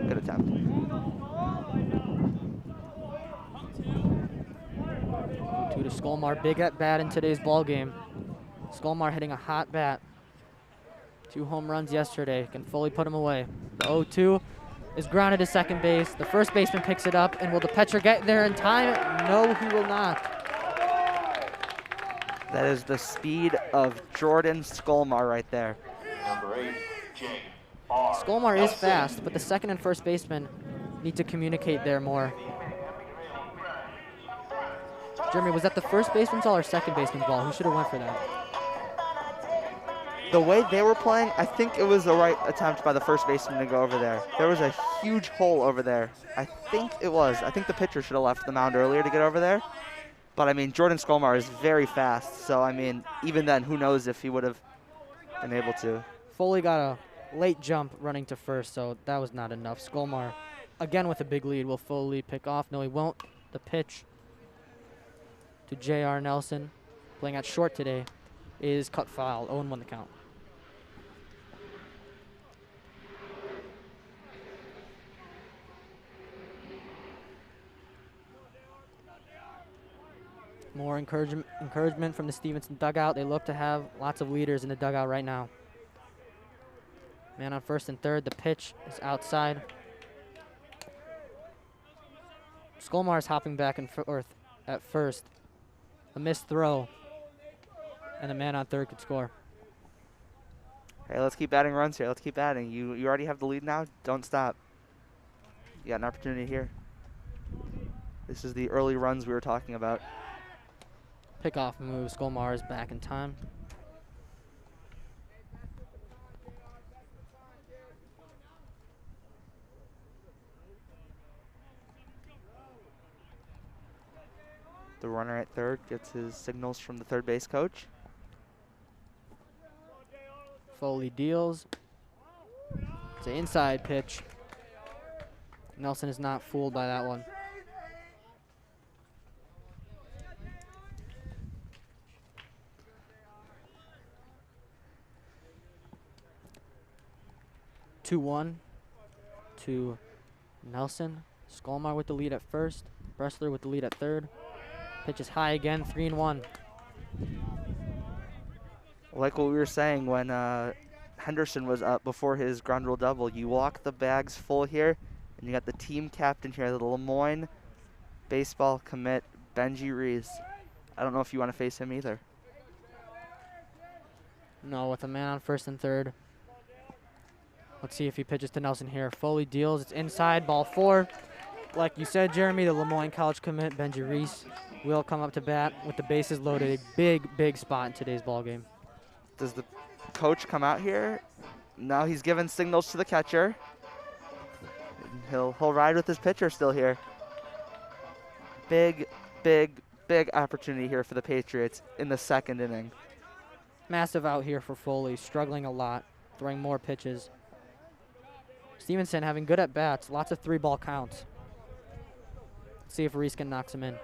Good attempt. 2 to Skolmar. Big at bat in today's ball game. Skolmar hitting a hot bat. 2 home runs yesterday. Can fully put him away. The 0-2 is grounded to second base. The first baseman picks it up, and will the pitcher get there in time? No, he will not. That is the speed of Jordan Skolmar right there. Number 8, Skolmar is fast, but the second and first baseman need to communicate there more. Jeremy, was that the first baseman's ball or second baseman's ball? Who should have went for that? The way they were playing, I think it was the right attempt by the first baseman to go over there. There was a huge hole over there. I think it was. I think the pitcher should have left the mound earlier to get over there. But, I mean, Jordan Skolmar is very fast. So, I mean, even then, who knows if he would have been able to. Foley got a late jump running to first, so that was not enough. Skolmar, again with a big lead. Will Foley pick off? No, he won't. The pitch to J.R. Nelson, playing at short today, is cut foul. 0-1 the count. More encouragement from the Stevenson dugout. They look to have lots of leaders in the dugout right now. Man on first and third. The pitch is outside. Skolmar is hopping back and forth at first. A missed throw. And the man on third could score. Hey, let's keep adding runs here. Let's keep adding. You already have the lead now. Don't stop. You got an opportunity here. This is the early runs we were talking about. Pickoff move. Skolmar is back in time. The runner at third gets his signals from the third base coach. Foley deals. It's an inside pitch. Nelson is not fooled by that one. Two-one to Nelson. Skolmar with the lead at first. Bressler with the lead at third. Pitch is high again, 3-1. Like what we were saying when Henderson was up before his ground rule double, you walk the bags full here, and you got the team captain here, the Lemoyne baseball commit, Benji Reese. I don't know if you want to face him either. No, with a man on first and third. Let's see if he pitches to Nelson here. Foley deals, it's inside, ball 4. Like you said, Jeremy, the Lemoyne College commit, Benji Reese, will come up to bat with the bases loaded. A big, big spot in today's ball game. Does the coach come out here? No, he's giving signals to the catcher. He'll ride with his pitcher still here. Big, big, big opportunity here for the Patriots in the second inning. Massive out here for Foley, struggling a lot, throwing more pitches. Stevenson having good at bats, lots of 3-ball counts. Let's see if Reese can knock him in.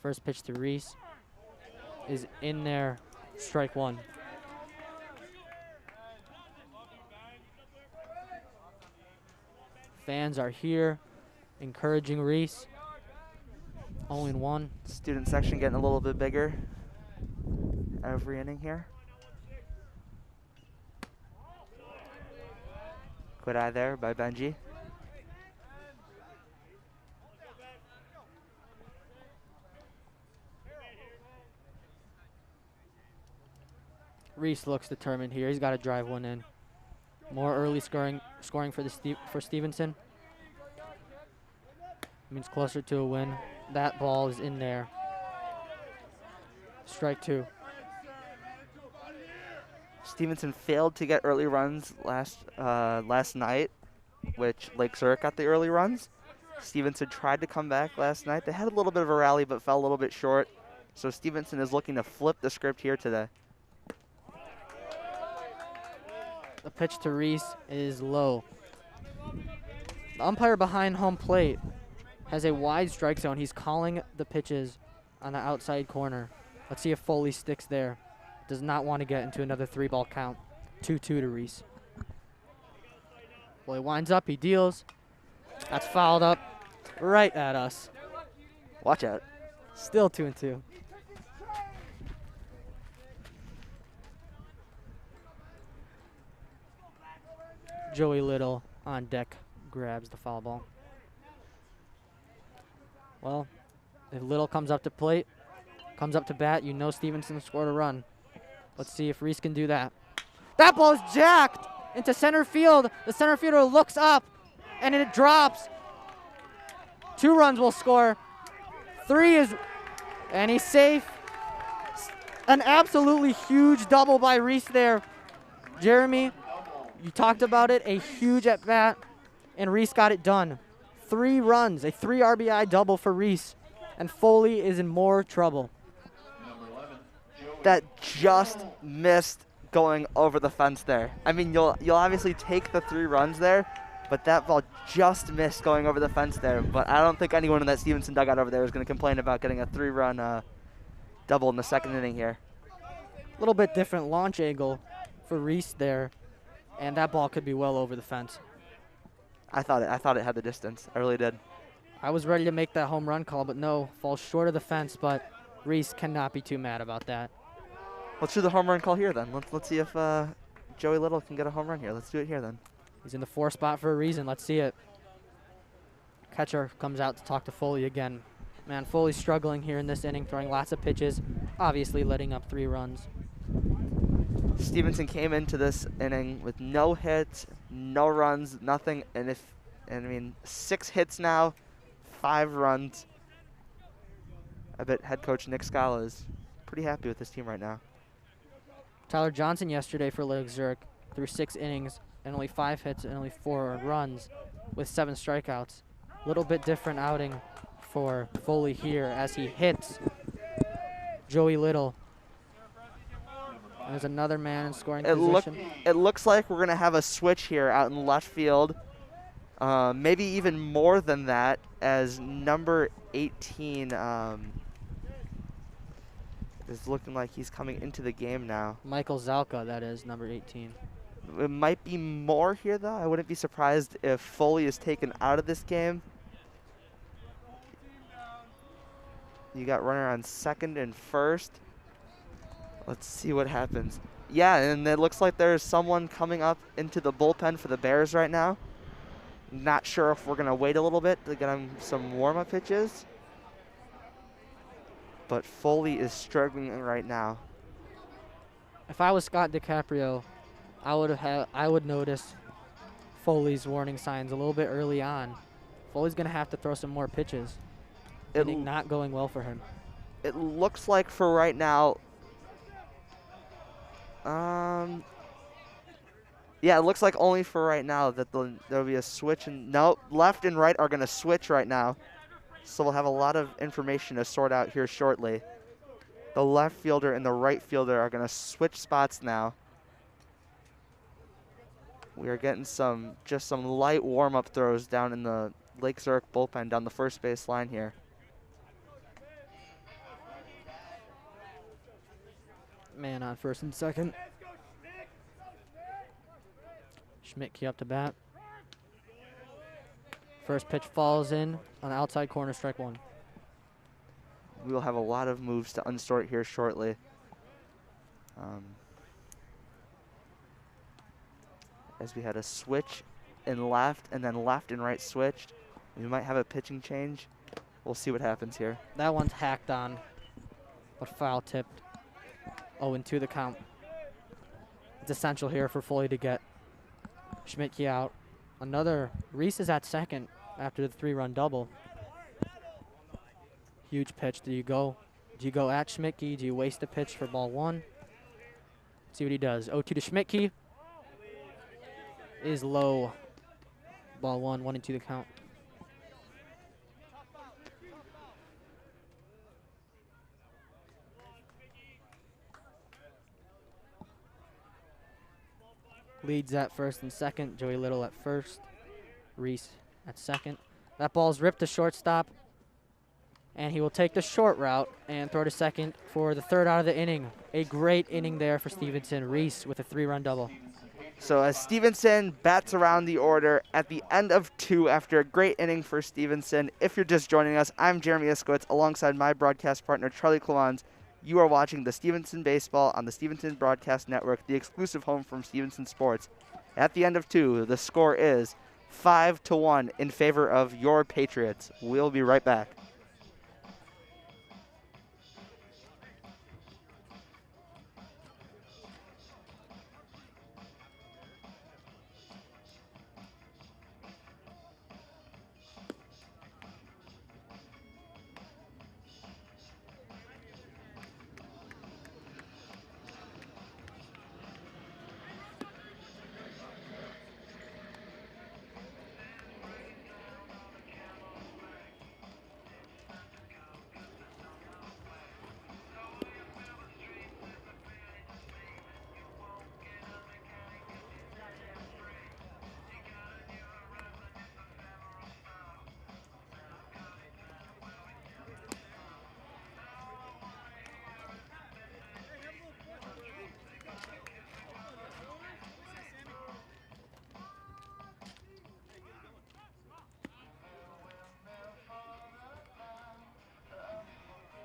First pitch to Reese is in there, strike 1. Fans are here, encouraging Reese. 0-1. Student section getting a little bit bigger every inning here. Good eye there by Benji. Reese looks determined here. He's got to drive one in. More early scoring for Stevenson. Means closer to a win. That ball is in there. Strike 2. Stevenson failed to get early runs last night, which Lake Zurich got the early runs. Stevenson tried to come back last night. They had a little bit of a rally, but fell a little bit short. So Stevenson is looking to flip the script here today. The pitch to Reese is low. The umpire behind home plate has a wide strike zone. He's calling the pitches on the outside corner. Let's see if Foley sticks there. Does not want to get into another 3-ball count. 2-2 to Reese. Well, he winds up, he deals. That's fouled up right at us. Watch out. Still 2-2. Joey Little on deck grabs the foul ball. Well, if Little comes up to plate, comes up to bat, you know Stevenson scored a run. Let's see if Reese can do that. That ball is jacked into center field. The center fielder looks up, and it drops. 2 runs will score. 3 is, and he's safe. An absolutely huge double by Reese there. Jeremy, you talked about it, a huge at bat, and Reese got it done. 3 runs, a 3 RBI double for Reese, and Foley is in more trouble. That just missed going over the fence there. I mean, you'll obviously take the 3 runs there, but that ball just missed going over the fence there. But I don't think anyone in that Stevenson dugout over there is going to complain about getting a 3-run double in the second inning here. A little bit different launch angle for Reese there, and that ball could be well over the fence. I thought it had the distance. I really did. I was ready to make that home run call, but no, falls short of the fence, but Reese cannot be too mad about that. Let's do the home run call here then. Let's see if Joey Little can get a home run here. Let's do it here then. He's in the 4 spot for a reason. Let's see it. Catcher comes out to talk to Foley again. Man, Foley's struggling here in this inning, throwing lots of pitches, obviously letting up 3 runs. Stevenson came into this inning with no hits, no runs, nothing, and I mean 6 hits now, 5 runs. I bet head coach Nick Scala is pretty happy with this team right now. Tyler Johnson yesterday for Lake Zurich threw 6 innings and only 5 hits and only 4 runs with 7 strikeouts. Little bit different outing for Foley here as he hits Joey Little. There's another man in scoring position. It looks like we're going to have a switch here out in left field. Maybe even more than that, as number 18 is looking like he's coming into the game now. Michael Zalka, that is, number 18. It might be more here, though. I wouldn't be surprised if Foley is taken out of this game. You got runner on second and first. Let's see what happens. Yeah, and it looks like there's someone coming up into the bullpen for the Bears right now. Not sure if we're going to wait a little bit to get him some warm-up pitches. But Foley is struggling right now. If I was Scott DiCaprio, I would notice Foley's warning signs a little bit early on. Foley's going to have to throw some more pitches. Inning not going well for him. It looks like for right now, yeah, it looks like only for right now that there'll be a switch. And no, left and right are going to switch right now. So we'll have a lot of information to sort out here shortly. The left fielder and the right fielder are going to switch spots now. We are getting just some light warm-up throws down in the Lake Zurich bullpen down the first base line here. Man on first and second. Schmidtke up to bat. First pitch falls in on the outside corner, strike one. We will have a lot of moves to unsort here shortly. As we had a switch in left and then left and right switched. We might have a pitching change. We'll see what happens here. That one's hacked on, but foul tipped. 0-2 the count. It's essential here for Foley to get Schmidtke out. Reese is at second after the 3-run double. Huge pitch. Do you go at Schmidtke? Do you waste the pitch for ball one? See what he does. 0-2 to Schmidtke. Is low. Ball one, 1-2 the count. Leads at first and second. Joey Little at first. Reese at second. That ball's ripped to shortstop. And he will take the short route and throw to second for the third out of the inning. A great inning there for Stevenson. Reese with a 3-run double. So as Stevenson bats around the order at the end of 2 after a great inning for Stevenson. If you're just joining us, I'm Jeremy Iskowitz alongside my broadcast partner Charlie Clewans. You are watching the Stevenson Baseball on the Stevenson Broadcast Network, the exclusive home from Stevenson Sports. At the end of 2, the score is 5-1 in favor of your Patriots. We'll be right back.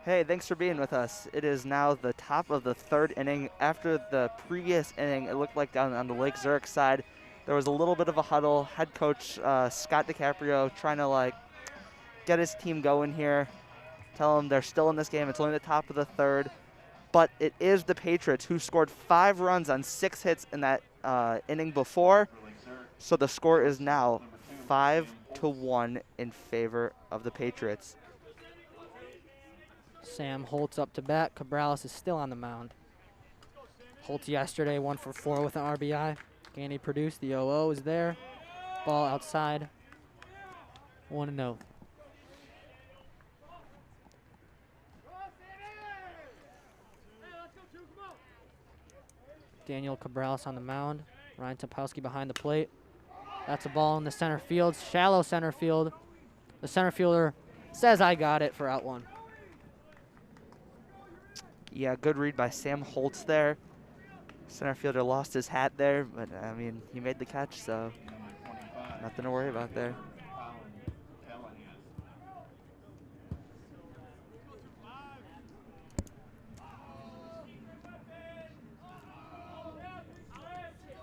Hey, thanks for being with us. It is now the top of the 3rd inning. After the previous inning, it looked like down on the Lake Zurich side, there was a little bit of a huddle. Head coach Scott DiCaprio trying to get his team going here. Tell them they're still in this game. It's only the top of the 3rd. But it is the Patriots who scored 5 runs on 6 hits in that inning before. So the score is now 5-1 in favor of the Patriots. Sam Holtz up to bat. Cabrales is still on the mound. Holtz yesterday 1 for 4 with an RBI. Can he produce? The 0-0 is there. Ball outside. 1-0. Daniel Cabrales on the mound. Ryan Topowski behind the plate. That's a ball in the center field. Shallow center field. The center fielder says, "I got it," for out 1. Yeah, good read by Sam Holtz there. Center fielder lost his hat there, but I mean, he made the catch, so nothing to worry about there.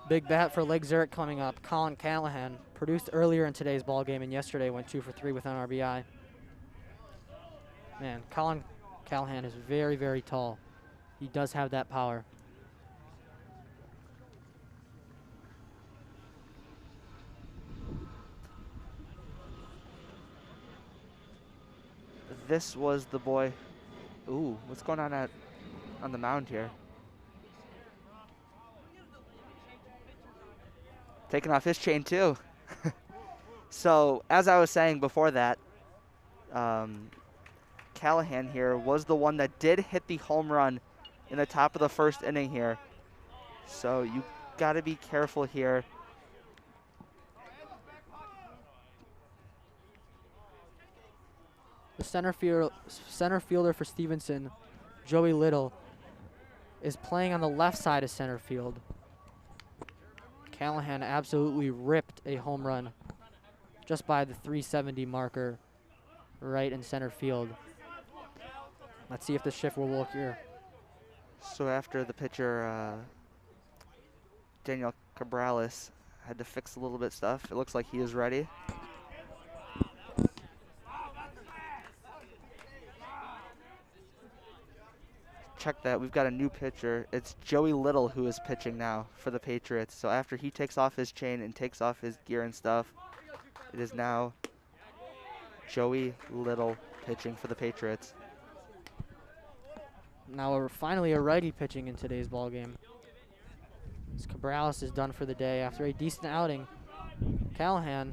Big bat for Lake Zurich coming up. Colin Callahan produced earlier in today's ball game and yesterday went 2 for 3 with an RBI. Man, Colin Callahan is very, very tall. He does have that power. This was the boy. Ooh, what's going on the mound here? Taking off his chain too. So, as I was saying before that, Callahan here was the one that did hit the home run in the top of the first inning here. So you got to be careful here. The center fielder for Stevenson, Joey Little, is playing on the left side of center field. Callahan absolutely ripped a home run just by the 370 marker right in center field. Let's see if the shift will work here. So after the pitcher, Daniel Cabrales, had to fix a little bit stuff, it looks like he is ready. Check that, we've got a new pitcher. It's Joey Little who is pitching now for the Patriots. So after he takes off his chain and takes off his gear and stuff, it is now Joey Little pitching for the Patriots. Now we're finally a righty pitching in today's ball game. As Cabrales is done for the day after a decent outing. Callahan,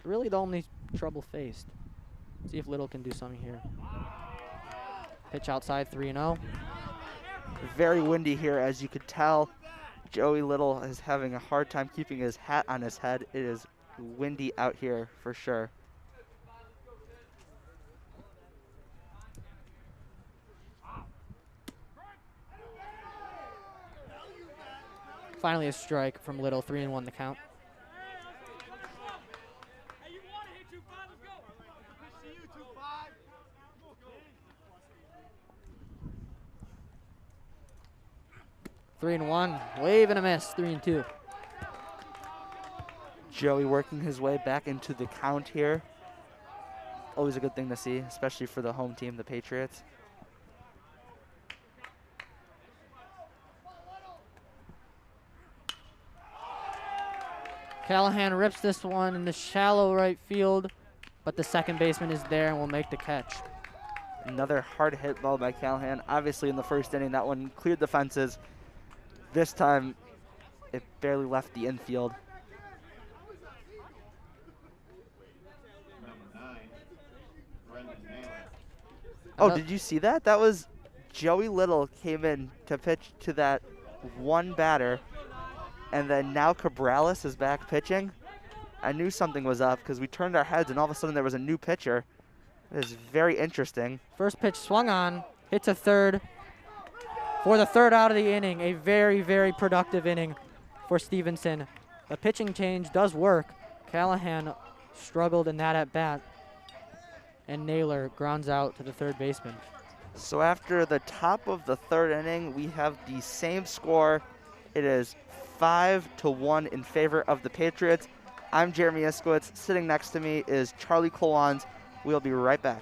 really the only trouble faced. See if Little can do something here. Pitch outside, 3-0. Very windy here, as you could tell. Joey Little is having a hard time keeping his hat on his head. It is windy out here for sure. Finally a strike from Little, 3-1 the count. Three and one, wave and a miss, 3-2. Joey working his way back into the count here. Always a good thing to see, especially for the home team, the Patriots. Callahan rips this one in the shallow right field, but the second baseman is there and will make the catch. Another hard hit ball by Callahan. Obviously in the first inning, that one cleared the fences. This time, it barely left the infield. Oh, did you see that? That was Joey Little came in to pitch to that one batter, and then now Cabrales is back pitching. I knew something was up because we turned our heads and all of a sudden there was a new pitcher. It is very interesting. First pitch swung on, hit to third for the third out of the inning. A very, very productive inning for Stevenson. The pitching change does work. Callahan struggled in that at bat, and Naylor grounds out to the third baseman. So after the top of the third inning, we have the same score. It is 5-1 in favor of the Patriots. I'm Jeremy Iskowitz. Sitting next to me is Charlie Kolwans. We'll be right back.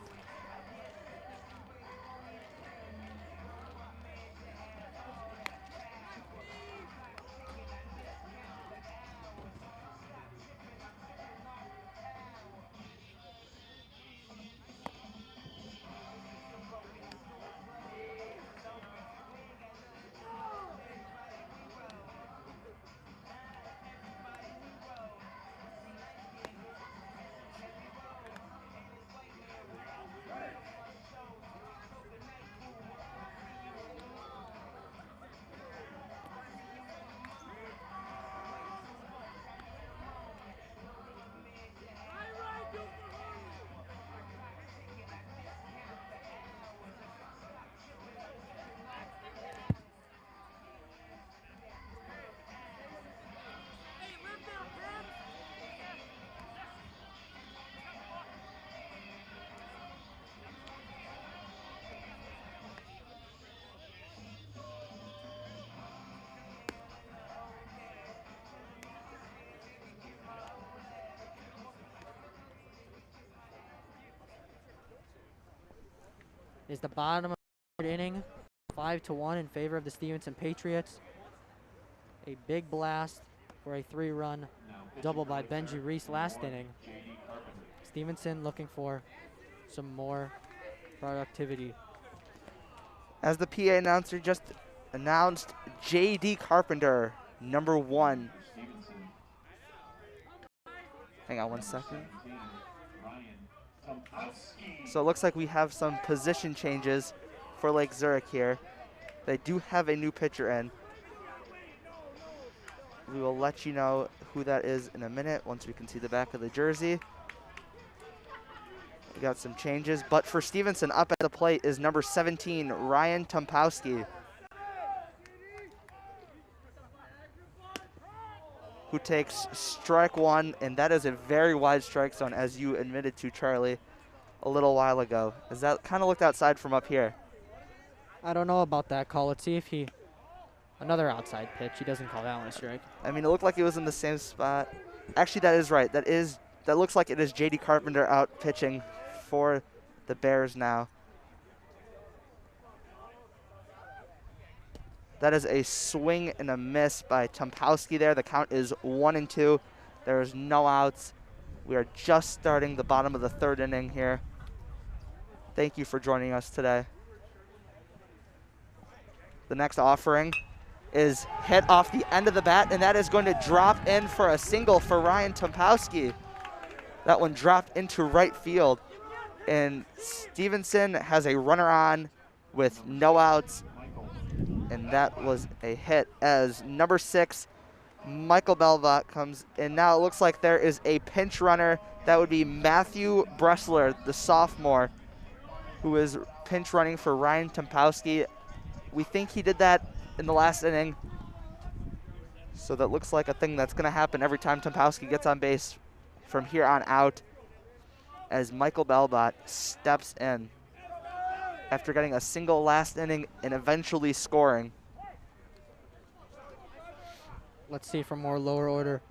Is the bottom of the third inning, 5-1 in favor of the Stevenson Patriots. A big blast for a 3-run double by Benji Reese last inning. Stevenson looking for some more productivity. As the PA announcer just announced, J.D. Carpenter, number 1. Hang on one second. So it looks like we have some position changes for Lake Zurich here. They do have a new pitcher in. We will let you know who that is in a minute once we can see the back of the jersey. We got some changes, but for Stevenson, up at the plate is number 17, Ryan Tompowski, who takes strike 1, and that is a very wide strike zone, as you admitted to, Charlie, a little while ago, as that kind of looked outside from up here. I don't know about that call. Let's see if another outside pitch. He doesn't call that one a strike. I mean, it looked like it was in the same spot. Actually, that is right. That looks like it is J.D. Carpenter out pitching for the Bears now. That is a swing and a miss by Tompowski there. The count is 1-2. There is no outs. We are just starting the bottom of the third inning here. Thank you for joining us today. The next offering is hit off the end of the bat, and that is going to drop in for a single for Ryan Tompowski. That one dropped into right field, and Stevenson has a runner on with no outs, and that was a hit as number 6, Michael Belbot, comes in. Now it looks like there is a pinch runner. That would be Matthew Bressler, the sophomore, who is pinch running for Ryan Tompowski. We think he did that in the last inning, so that looks like a thing that's going to happen every time Tompowski gets on base from here on out, as Michael Belbot steps in after getting a single last inning and eventually scoring. Let's see for more lower order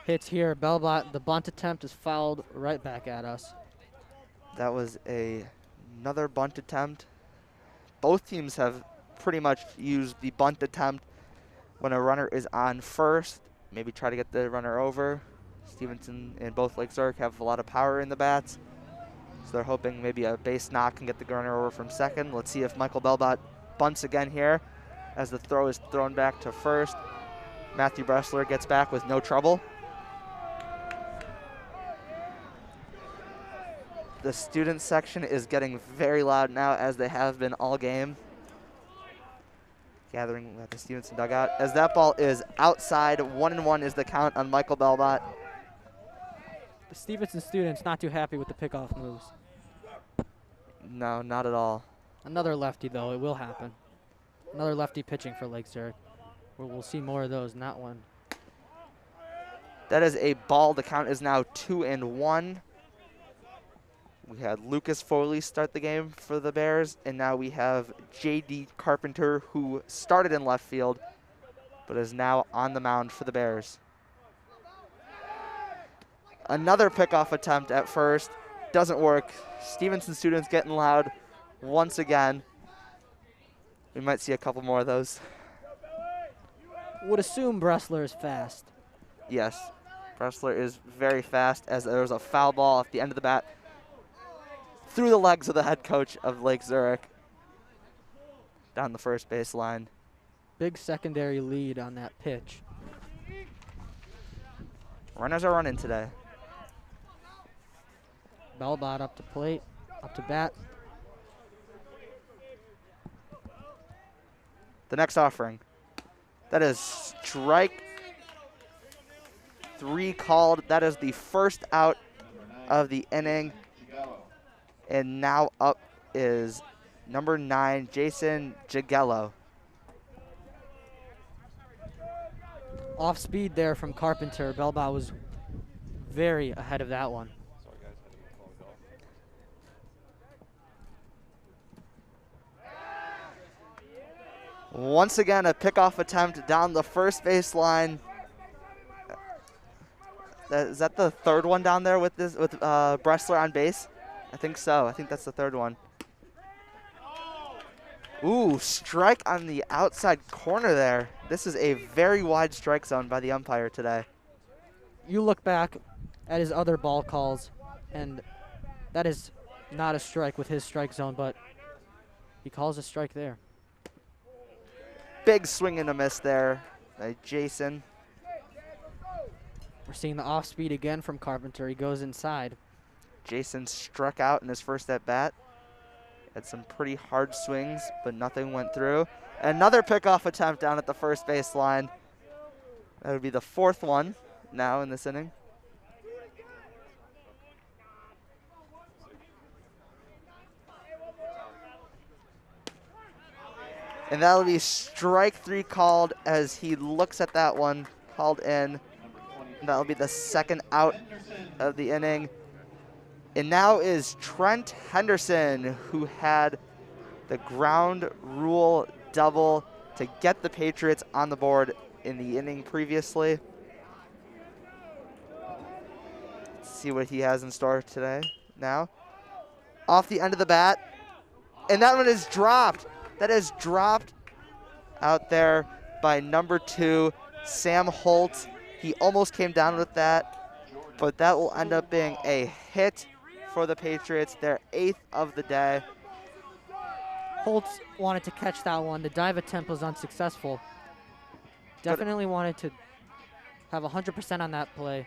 hits here. Belbot, the bunt attempt is fouled right back at us. That was another bunt attempt. Both teams have pretty much used the bunt attempt when a runner is on first. Maybe try to get the runner over. Stevenson and both Lake Zurich have a lot of power in the bats, so they're hoping maybe a base knock can get the runner over from second. Let's see if Michael Belbot bunts again here as the throw is thrown back to first. Matthew Bressler gets back with no trouble. The student section is getting very loud now, as they have been all game, gathering at the Stevenson dugout, as that ball is outside. 1-1 is the count on Michael Belbot. The Stevenson students not too happy with the pickoff moves. No, not at all. Another lefty, though. It will happen. Another lefty pitching for Lake Zurich. We'll see more of those, not one. That is a ball. The count is now 2-1. We had Lucas Foley start the game for the Bears, and now we have J.D. Carpenter, who started in left field, but is now on the mound for the Bears. Another pickoff attempt at first. Doesn't work. Stevenson students getting loud once again. We might see a couple more of those. Would assume Bressler is fast. Yes, Bressler is very fast, as there was a foul ball off the end of the bat through the legs of the head coach of Lake Zurich down the first base line. Big secondary lead on that pitch. Runners are running today. Belbot up to plate, up to bat. The next offering. That is strike 3 called. That is the first out of the inning. And now up is number 9, Jason Jagello. Off speed there from Carpenter. Belbot was very ahead of that one. Once again, a pickoff attempt down the first base line. Is that the third one down there with Bressler on base? I think so. I think that's the third one. Ooh, strike on the outside corner there. This is a very wide strike zone by the umpire today. You look back at his other ball calls, and that is not a strike with his strike zone, but he calls a strike there. Big swing and a miss there by Jason. We're seeing the off speed again from Carpenter. He goes inside. Jason struck out in his first at bat. Had some pretty hard swings, but nothing went through. Another pickoff attempt down at the first base line. That would be the fourth one now in this inning. And that'll be strike 3 called as he looks at that one, called in. And that'll be the second out of the inning. And now is Trent Henderson, who had the ground rule double to get the Patriots on the board in the inning previously. Let's see what he has in store today now. Off the end of the bat. And that one is dropped. That is dropped out there by number 2, Sam Holt. He almost came down with that, but that will end up being a hit for the Patriots, their 8th of the day. Holtz wanted to catch that one. The dive attempt was unsuccessful. Definitely wanted to have 100% on that play.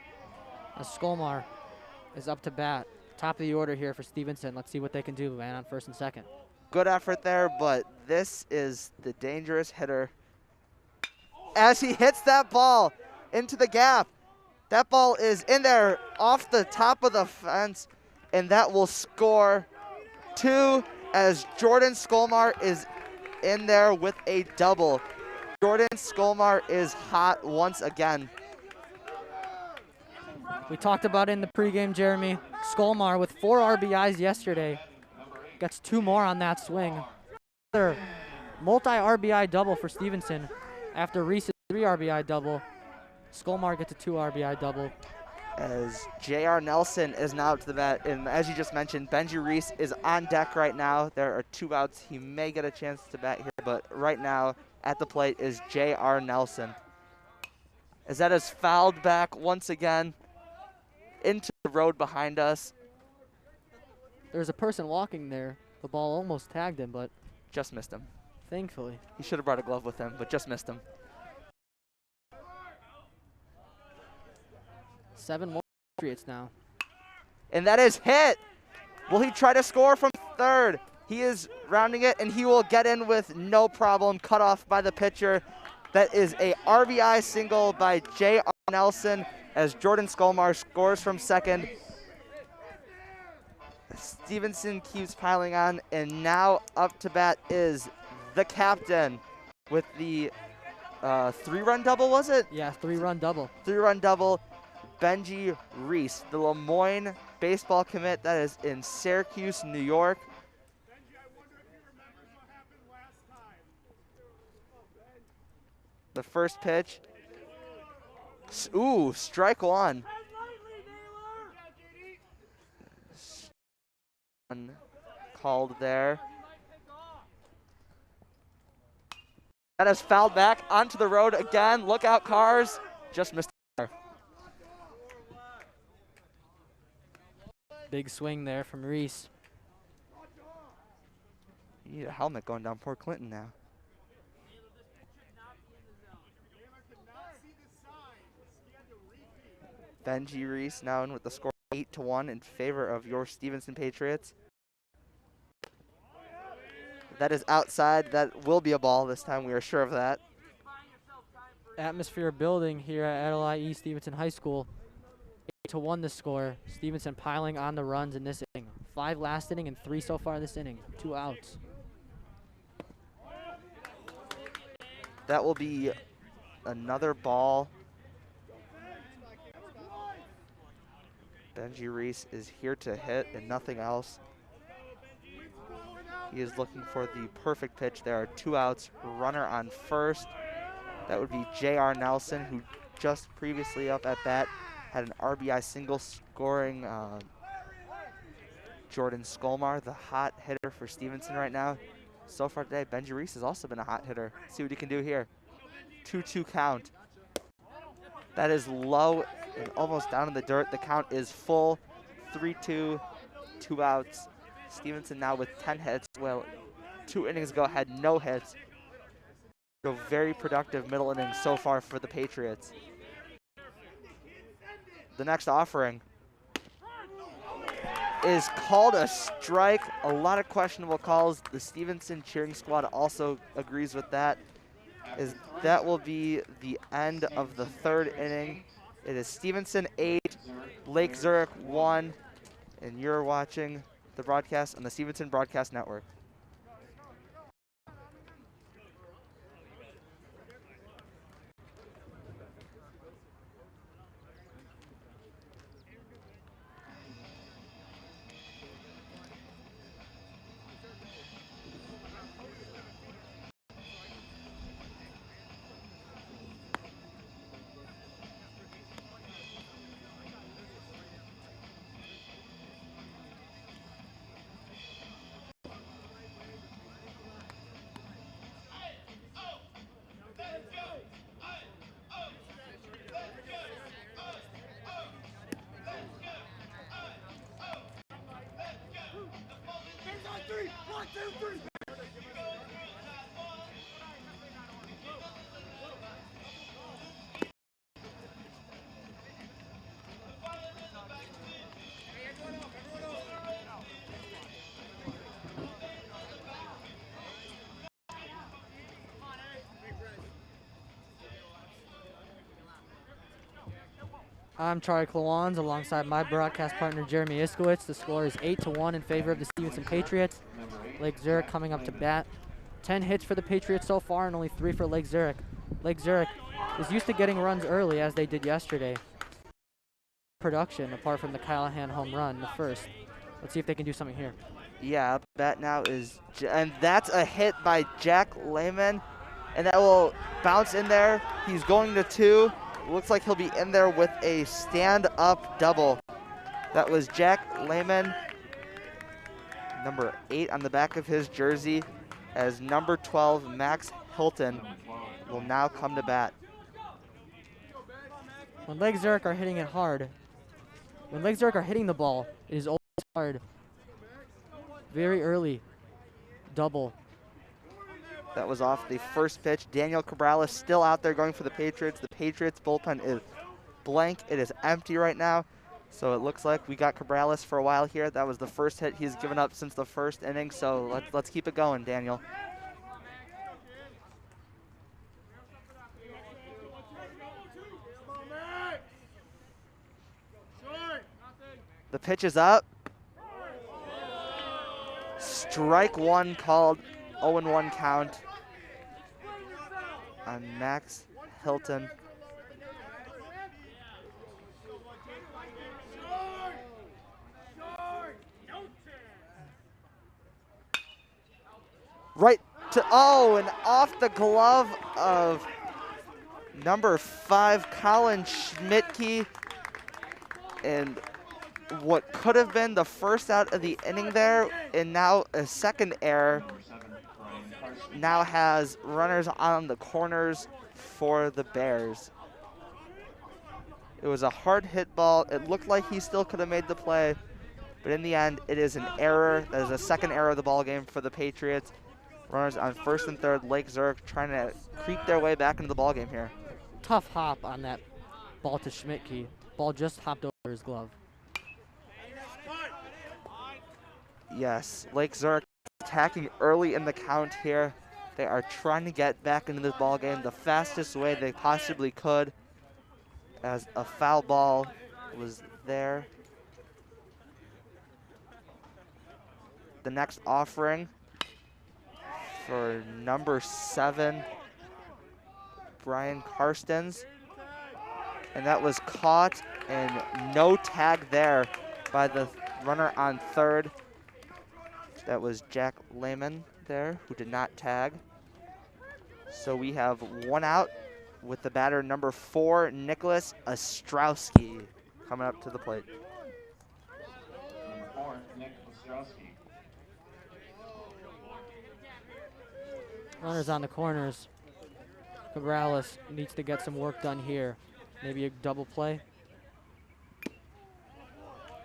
As Skolmar is up to bat. Top of the order here for Stevenson. Let's see what they can do, man, on first and second. Good effort there, but this is the dangerous hitter. As he hits that ball into the gap, that ball is in there off the top of the fence, and that will score 2 as Jordan Skolmar is in there with a double. Jordan Skolmar is hot once again. We talked about it in the pregame, Jeremy. Skolmar with 4 RBIs yesterday. Gets 2 more on that swing. Another multi-RBI double for Stevenson. After Reese's 3 RBI double, Skolmar gets a 2 RBI double. As J.R. Nelson is now up to the bat, and as you just mentioned, Benji Reese is on deck right now. There are 2 outs. He may get a chance to bat here, but right now at the plate is J.R. Nelson. As that is fouled back once again into the road behind us. There's a person walking there. The ball almost tagged him, but Just missed him. thankfully. He should have brought a glove with him, but just missed him. 7 more Patriots now. And that is hit. Will he try to score from third? He is rounding it, and he will get in with no problem. Cut off by the pitcher. That is a RBI single by J.R. Nelson as Jordan Skolmar scores from second. Stevenson keeps piling on, and now up to bat is the captain with the 3-run double, was it? Yeah, 3-run double. 3-run double, Benji Reese, the Lemoyne baseball commit that is in Syracuse, New York. The first pitch. Ooh, strike 1. Called there. That is fouled back onto the road again. Look out, cars. Just missed there. Big swing there from Reese. You need a helmet going down Port Clinton now. Benji Reese now in with the score 8-1 in favor of your Stevenson Patriots. That is outside. That will be a ball this time. We are sure of that. Atmosphere building here at LIE Stevenson High School. 8-1 the score. Stevenson piling on the runs in this inning. 5 last inning and 3 so far this inning. 2 outs. That will be another ball. Benji Reese is here to hit and nothing else. He is looking for the perfect pitch. There are 2 outs, runner on first. That would be J.R. Nelson, who just previously up at bat had an RBI single scoring Jordan Skolmar, the hot hitter for Stevenson right now. so far today. Benji Reese has also been a hot hitter. Let's see what he can do here. 2-2 count. That is low and almost down in the dirt. The count is full. 3-2, 2 outs. Stevenson now with 10 hits. Well, 2 innings ago had no hits. So very productive middle innings so far for the Patriots. The next offering is called a strike. A lot of questionable calls. The Stevenson cheering squad also agrees with that. That will be the end of the 3rd inning. It is Stevenson 8, Lake Zurich 1, and you're watching the broadcast on the Stevenson Broadcast Network. I'm Charlie Klawans alongside my broadcast partner Jeremy Iskowitz. The score is 8-1 in favor of the Stevenson Patriots. Lake Zurich coming up to bat. 10 hits for the Patriots so far and only 3 for Lake Zurich. Lake Zurich is used to getting runs early as they did yesterday. Production apart from the Callahan home run in the first. Let's see if they can do something here. Yeah, bat now is, and that's a hit by Jack Lehman, and that will bounce in there. He's going to 2. Looks like he'll be in there with a stand-up double. That was Jack Lehman, number 8 on the back of his jersey, as number 12, Max Hilton, will now come to bat. When Lake Zurich are hitting it hard, when Lake Zurich are hitting the ball, it is always hard. Very early double. That was off the first pitch. Daniel Cabrales still out there going for the Patriots. The Patriots bullpen is blank. It is empty right now. So it looks like we got Cabrales for a while here. That was the first hit he's given up since the first inning. So let's keep it going, Daniel. The pitch is up. Strike 1 called. 0-1 count on Max Hilton. Right to, and off the glove of number 5, Colin Schmidtke, and what could have been the first out of the inning there, and now a second error. Now has runners on the corners for the Bears. It was a hard hit ball. It looked like he still could have made the play, but in the end, it is an error. That is a second error of the ball game for the Patriots. Runners on 1st and 3rd. Lake Zurich trying to creep their way back into the ball game here. Tough hop on that ball to Schmidtke. Ball just hopped over his glove. Yes, Lake Zurich attacking early in the count here. They are trying to get back into this ball game the fastest way they possibly could, as a foul ball was there. The next offering for number 7, Brian Karstens, and that was caught, and no tag there by the runner on 3rd. That was Jack Lehman there, who did not tag. So we have 1 out with the batter number 4, Nicholas Ostrowski, coming up to the plate. Number 4, Nick Ostrowski. Runners on the corners. Cabrales needs to get some work done here. Maybe a double play.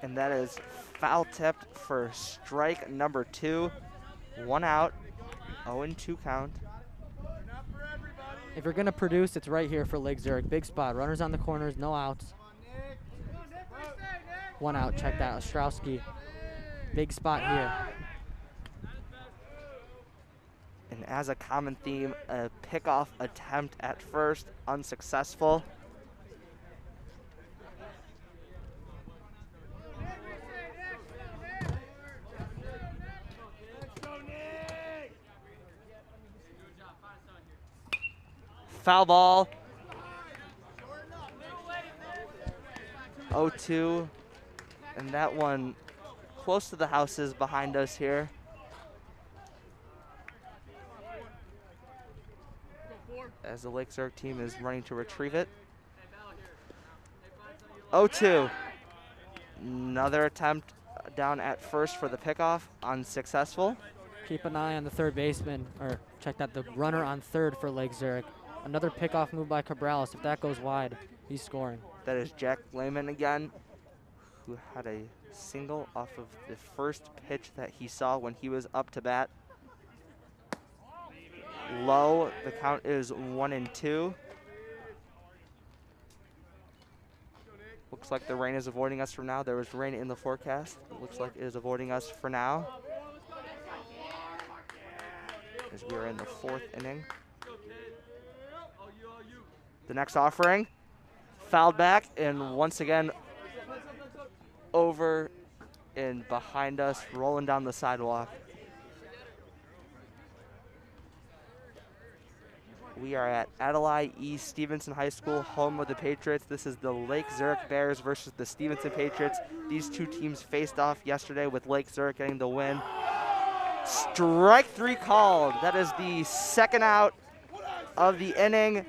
And that is foul tipped for strike number 2. 1 out, 0-2 count. If you're going to produce, it's right here for Lake Zurich. Big spot. Runners on the corners, no outs. 1 out. Check that. Ostrowski. Big spot here. And as a common theme, a pickoff attempt at first, unsuccessful. Foul ball. 0-2. And that one close to the houses behind us here. As the Lake Zurich team is running to retrieve it. 0-2. Another attempt down at first for the pickoff, unsuccessful. Keep an eye on the third baseman, or check that, the runner on third for Lake Zurich. Another pickoff move by Cabrales. If that goes wide, he's scoring. That is Jack Lehman again, who had a single off of the first pitch that he saw when he was up to bat. Low, the count is 1-2. Looks like the rain is avoiding us for now. There was rain in the forecast. It looks like it is avoiding us for now, as we are in the 4th inning. The next offering, fouled back, and once again over and behind us, rolling down the sidewalk. We are at Adelaide E. Stevenson High School, home of the Patriots. This is the Lake Zurich Bears versus the Stevenson Patriots. These two teams faced off yesterday with Lake Zurich getting the win. Strike 3 called. That is the 2nd out of the inning.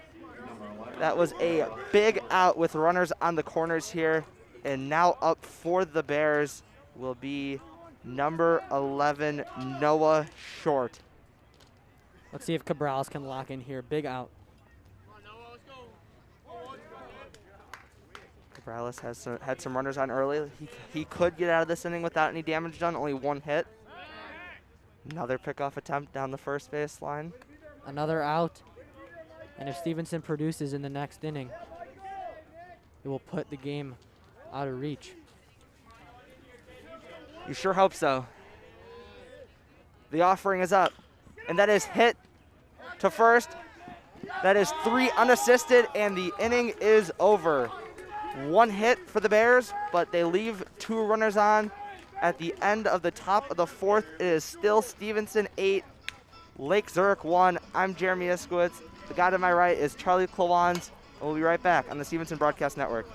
That was a big out with runners on the corners here. And now up for the Bears will be number 11, Noah Short. Let's see if Cabrales can lock in here. Big out. Cabrales has had some runners on early. He could get out of this inning without any damage done, only 1 hit. Another pickoff attempt down the first base line. Another out. And if Stevenson produces in the next inning, it will put the game out of reach. You sure hope so. The offering is up, and that is hit to first. That is 3 unassisted, and the inning is over. 1 hit for the Bears, but they leave 2 runners on. At the end of the top of the 4th, it is still Stevenson 8, Lake Zurich 1. I'm Jeremy Iskowitz. The guy to my right is Charlie Klawans, and we'll be right back on the Stevenson Broadcast Network.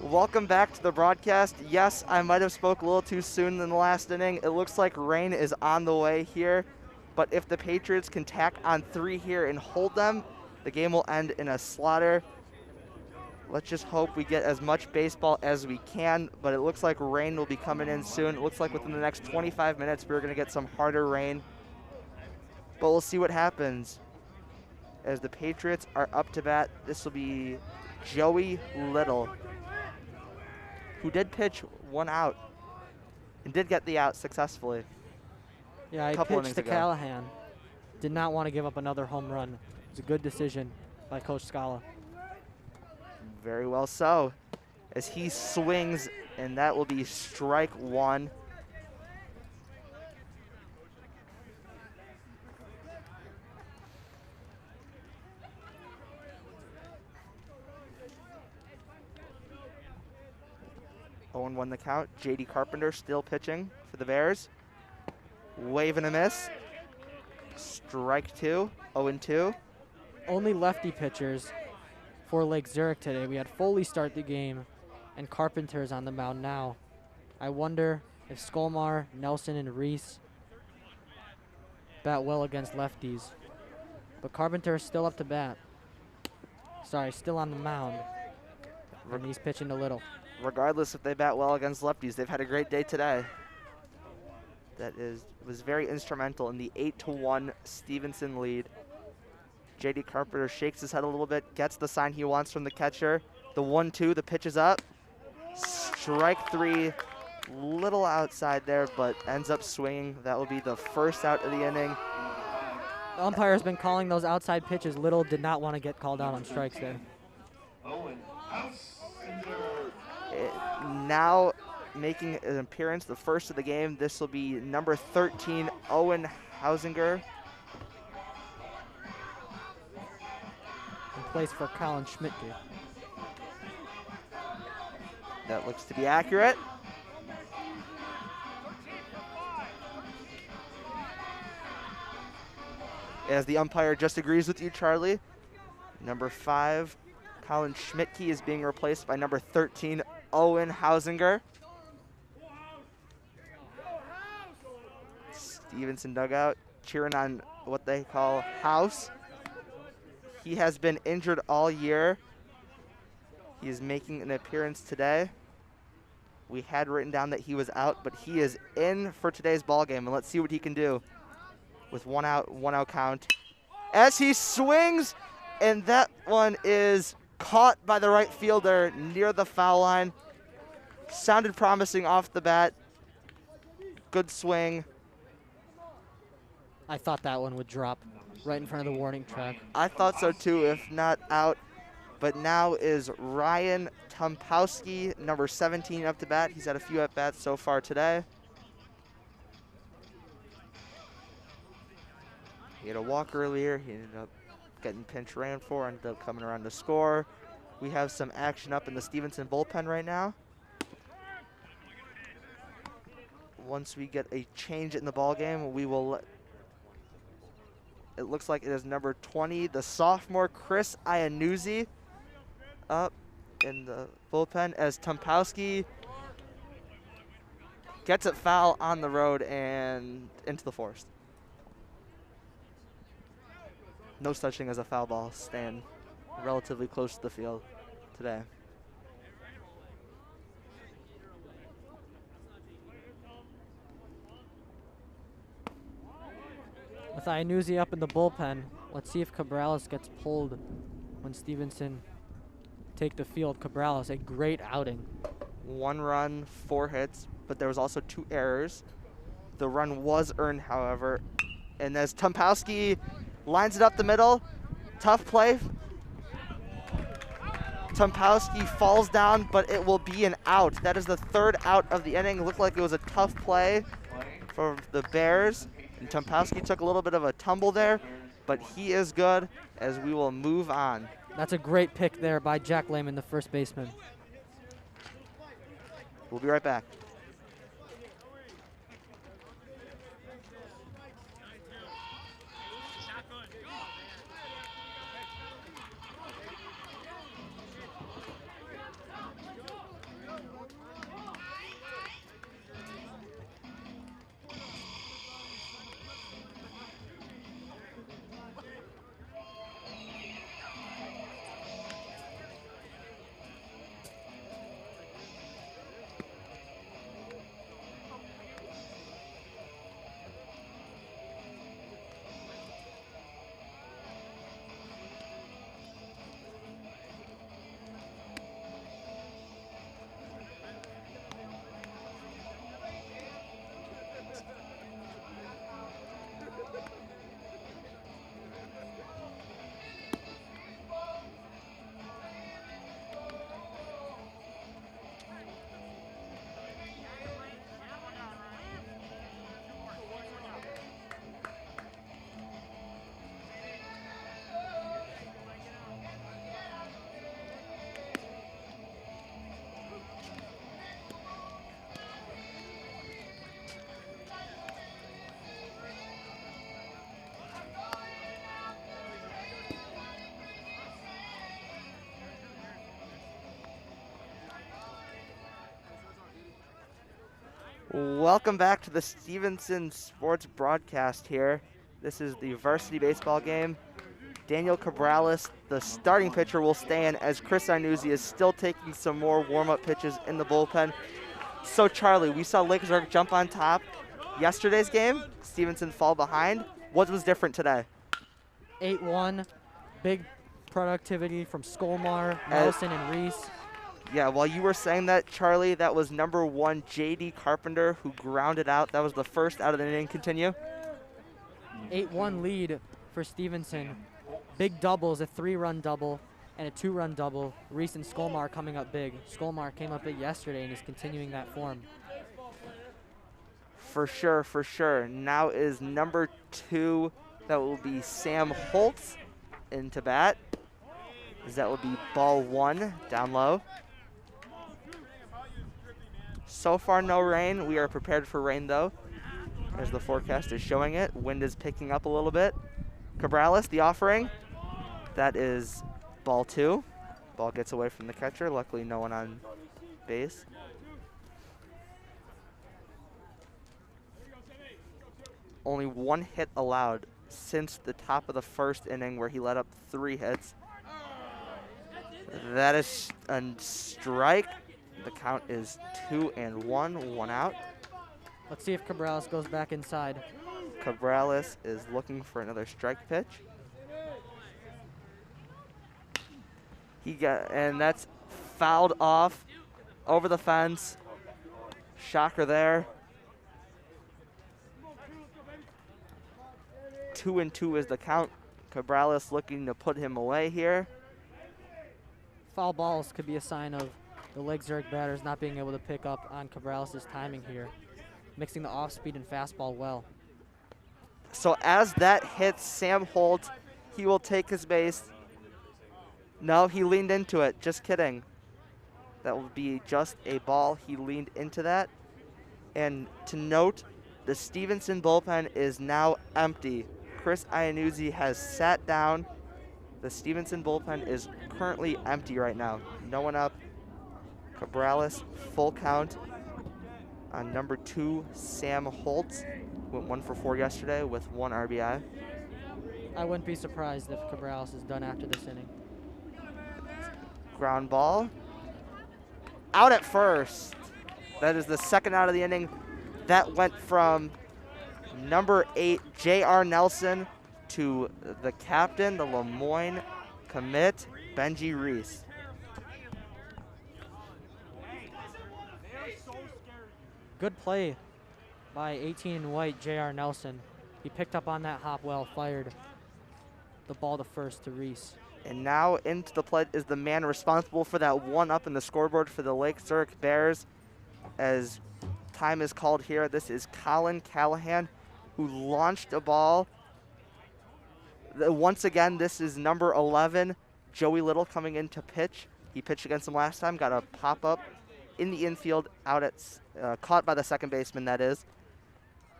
Welcome back to the broadcast. Yes, I might have spoke a little too soon in the last inning. It looks like rain is on the way here, but if the Patriots can tack on 3 here and hold them, the game will end in a slaughter. Let's just hope we get as much baseball as we can, but it looks like rain will be coming in soon. It looks like within the next 25 minutes we're going to get some harder rain, but we'll see what happens. As the Patriots are up to bat, this will be Joey Little, who did pitch 1 out and did get the out successfully. Yeah, he pitched to Callahan. Did not want to give up another home run. It was a good decision by Coach Scala. Very well so, as he swings, and that will be strike 1. Oh, 0-1 the count. J.D. Carpenter still pitching for the Bears. Wave and a miss. Strike 2, 0-2. Only lefty pitchers for Lake Zurich today. We had Foley start the game, and Carpenter's on the mound now. I wonder if Skolmar, Nelson, and Reese bat well against lefties. But Carpenter is still up to bat. Sorry, still on the mound. And he's pitching to Little. Regardless if they bat well against lefties, they've had a great day today. That was very instrumental in the 8-1 Stevenson lead. J.D. Carpenter shakes his head a little bit, gets the sign he wants from the catcher. The 1-2, the pitch is up. Strike 3, little outside there, but ends up swinging. That will be the first out of the inning. The umpire has been calling those outside pitches. Little did not want to get called out on strikes there. Now making an appearance, the first of the game, this will be number 13, Owen Hausinger. In place for Colin Schmidtke. That looks to be accurate. As the umpire just agrees with you, Charlie. Number 5, Colin Schmidtke is being replaced by number 13, Owen Hausinger. Stevenson dugout cheering on what they call House. He has been injured all year. He is making an appearance today. We had written down that he was out, but he is in for today's ball game, and let's see what he can do with 1 out count. As he swings, and that one is caught by the right fielder near the foul line. Sounded promising off the bat. Good swing. I thought that one would drop right in front of the warning track. I thought so too, if not out. But now is Ryan Tumpowski, number 17, up to bat. He's had a few at-bats so far today. He had a walk earlier. He ended up getting pinch ran for, ended up coming around to score. We have some action up in the Stevenson bullpen right now. Once we get a change in the ball game, we will it looks like it is number 20, the sophomore Chris Iannuzzi, up in the bullpen as Tumpowski gets it foul on the road and into the forest. No such thing as a foul ball, staying relatively close to the field today. With Iannuzzi up in the bullpen, let's see if Cabrales gets pulled when Stevenson take the field. Cabrales, a great outing. 1 run, 4 hits, but there was also 2 errors. The run was earned, however. And as Tumpowski lines it up the middle, tough play. Tumpowski falls down, but it will be an out. That is the 3rd out of the inning. Looked like it was a tough play for the Bears. And Tumpowski took a little bit of a tumble there, but he is good as we will move on. That's a great pick there by Jack Lehman, the first baseman. We'll be right back. Welcome back to the Stevenson Sports broadcast here. This is the varsity baseball game. Daniel Cabrales, the starting pitcher, will stay in as Chris Inuzzi is still taking some more warm-up pitches in the bullpen. So Charlie, we saw Lake Zurich jump on top yesterday's game. Stevenson fall behind. What was different today? 8-1, big productivity from Skolmar, Nelson, and Reese. Yeah, while you were saying that, Charlie, that was number 1, J.D. Carpenter, who grounded out. That was the first out of the inning. Continue. 8-1 lead for Stevenson. Big doubles, a 3-run double and a 2-run double. Reese and Skolmar coming up big. Skolmar came up big yesterday and is continuing that form. For sure, for sure. Now is number 2. That will be Sam Holtz into bat. That will be ball 1 down low. So far, no rain. We are prepared for rain, though, as the forecast is showing it. Wind is picking up a little bit. Cabrales, the offering. That is ball 2. Ball gets away from the catcher. Luckily, no one on base. Only 1 hit allowed since the top of the first inning, where he let up 3 hits. That is a strike. The count is 2-1, 1 out. Let's see if Cabrales goes back inside. Cabrales is looking for another strike pitch. And that's fouled off over the fence. Shocker there. 2-2 is the count. Cabrales looking to put him away here. Foul balls could be a sign of the Lake Zurich batters not being able to pick up on Cabrales' timing here, mixing the off-speed and fastball well. So as that hits Sam Holt, he will take his base. No, he leaned into it. Just kidding. That will be just a ball. He leaned into that. And to note, the Stevenson bullpen is now empty. Chris Iannuzzi has sat down. The Stevenson bullpen is currently empty right now. No one up. Cabrales, full count on number 2, Sam Holtz. Went 1 for 4 yesterday with 1 RBI. I wouldn't be surprised if Cabrales is done after this inning. Ground ball. Out at first. That is the second out of the inning. That went from number 8, J.R. Nelson, to the captain, the Lemoyne commit, Benji Reese. Good play by 18 in white, J.R. Nelson. He picked up on that hop well, fired the ball to first to Reese. And now into the plate is the man responsible for that 1 up in the scoreboard for the Lake Zurich Bears. As time is called here, this is Colin Callahan, who launched a ball. Once again, this is number 11, Joey Little, coming in to pitch. He pitched against him last time, got a pop-up in the infield, out at caught by the second baseman, that is.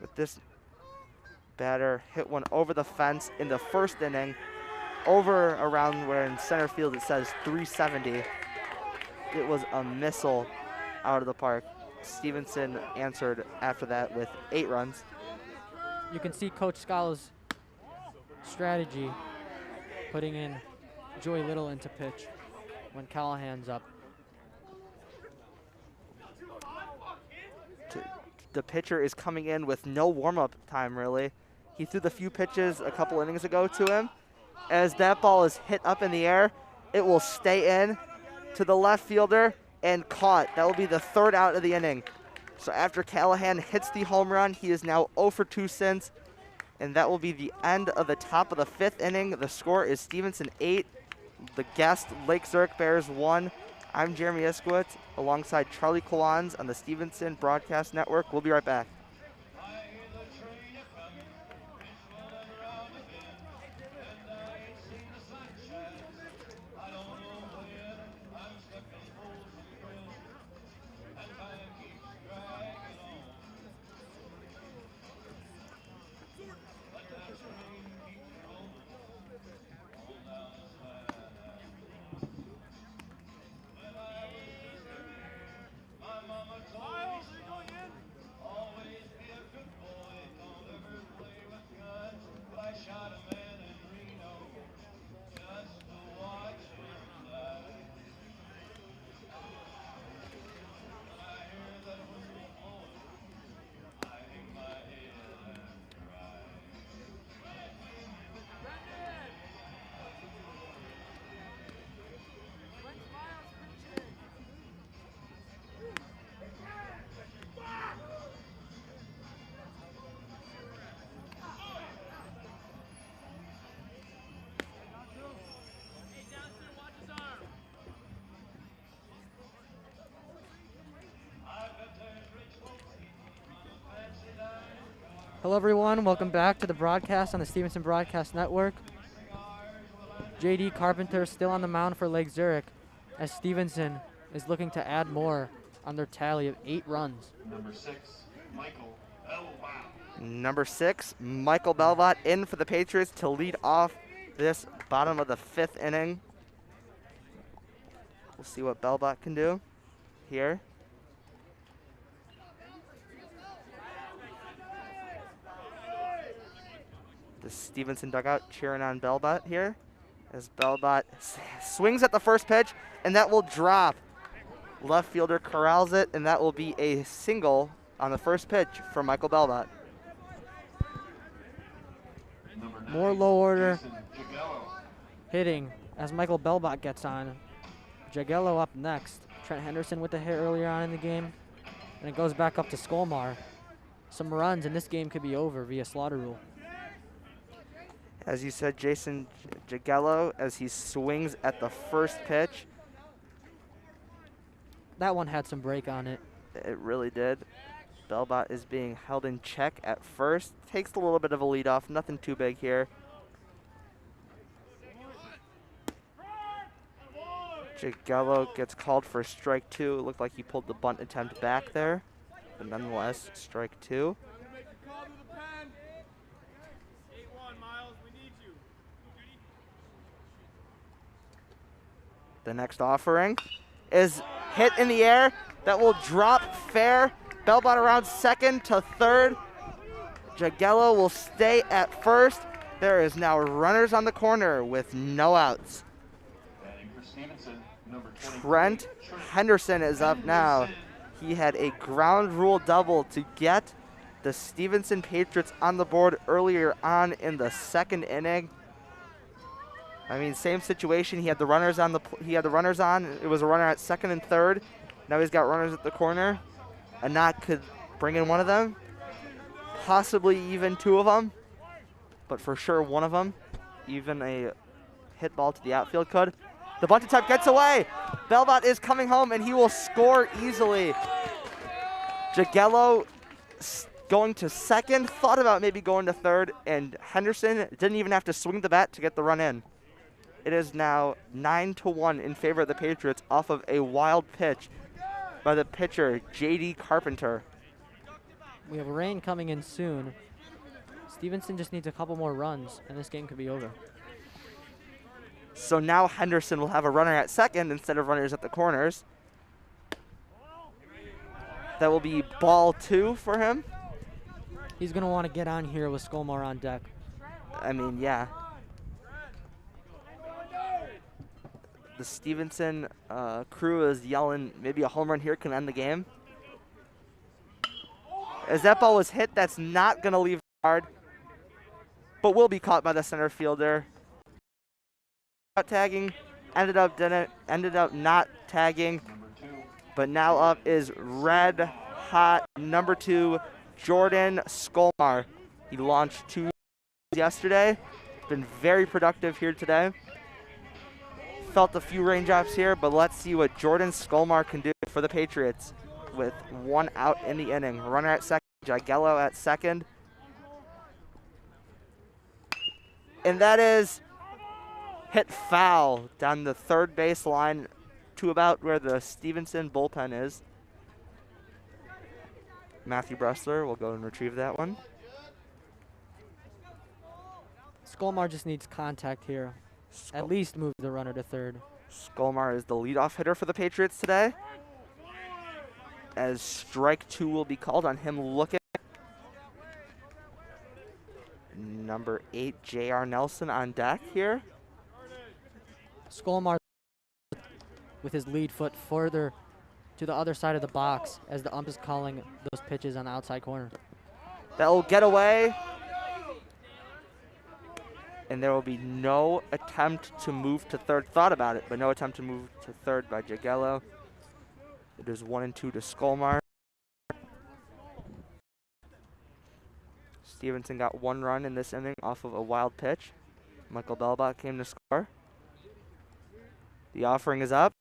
But this batter hit one over the fence in the first inning, over around where in center field it says 370. It was a missile out of the park. Stevenson answered after that with 8 runs. You can see Coach Scala's strategy, putting in Joey Little into pitch when Callahan's up. The pitcher is coming in with no warm-up time, really. He threw the few pitches a couple innings ago to him. As that ball is hit up in the air, it will stay in to the left fielder and caught. That will be the 3rd out of the inning. So after Callahan hits the home run, he is now 0 for 2 since, and that will be the end of the top of the 5th inning. The score is Stevenson 8, the guest Lake Zurich Bears 1. I'm Jeremy Iskowitz alongside Charlie Kowans on the Stevenson Broadcast Network. We'll be right back. Hello everyone, welcome back to the broadcast on the Stevenson Broadcast Network. J.D. Carpenter still on the mound for Lake Zurich as Stevenson is looking to add more on their tally of 8 runs. Number 6, Michael Belvat. Number 6, Michael Belvat in for the Patriots to lead off this bottom of the 5th inning. We'll see what Belvat can do here. The Stevenson dugout cheering on Belvat here as Belvat swings at the first pitch, and that will drop. Left fielder corrals it, and that will be a single on the first pitch for Michael Belvat. More low order hitting as Michael Belvat gets on. Jagello up next. Trent Henderson with the hit earlier on in the game, and it goes back up to Skolmar. Some runs, and this game could be over via slaughter rule. As you said, Jason Jagello, as he swings at the first pitch. That one had some break on it. It really did. Belvat is being held in check at first. Takes a little bit of a lead off, nothing too big here. Jagello gets called for strike 2. It looked like he pulled the bunt attempt back there, but nonetheless, strike 2. The next offering is hit in the air. That will drop fair. Belvat around second to third. Jagello will stay at first. There is now runners on the corner with no outs. Trent Henderson is up now. He had a ground rule double to get the Stevenson Patriots on the board earlier on in the 2nd inning. I mean, same situation. He had the runners on. It was a runner at 2nd and 3rd. Now he's got runners at the corner. A knock could bring in one of them, possibly even 2 of them, but for sure one of them. Even a hit ball to the outfield could. The bunt attempt gets away. Belvat is coming home, and he will score easily. Jagello going to 2nd, thought about maybe going to 3rd, and Henderson didn't even have to swing the bat to get the run in. It is now 9-1 in favor of the Patriots off of a wild pitch by the pitcher, J.D. Carpenter. We have rain coming in soon. Stevenson just needs a couple more runs, and this game could be over. So now Henderson will have a runner at 2nd instead of runners at the corners. That will be ball 2 for him. He's going to want to get on here with Skolmar on deck. I mean, yeah. The Stevenson crew is yelling maybe a home run here can end the game. As that ball was hit, that's not going to leave hard, but will be caught by the center fielder. Tagging, ended up not tagging, but now up is red hot number 2, Jordan Skolmar. He launched 2 yesterday, been very productive here today. Felt a few raindrops here, but let's see what Jordan Skolmar can do for the Patriots with 1 out in the inning. Runner at 2nd, Jagello at 2nd. And that is hit foul down the 3rd base line to about where the Stevenson bullpen is. Matthew Bressler will go and retrieve that one. Skolmar just needs contact here. At least move the runner to 3rd. Skolmar is the leadoff hitter for the Patriots today, as strike 2 will be called on him looking. Number 8, J.R. Nelson on deck here. Skolmar with his lead foot further to the other side of the box as the ump is calling those pitches on the outside corner. That will get away. And there will be no attempt to move to 3rd. Thought about it, but no attempt to move to 3rd by Jagello. It is 1-2 to Skolmar. Stevenson got 1 run in this inning off of a wild pitch. Michael Belvat came to score. The offering is up.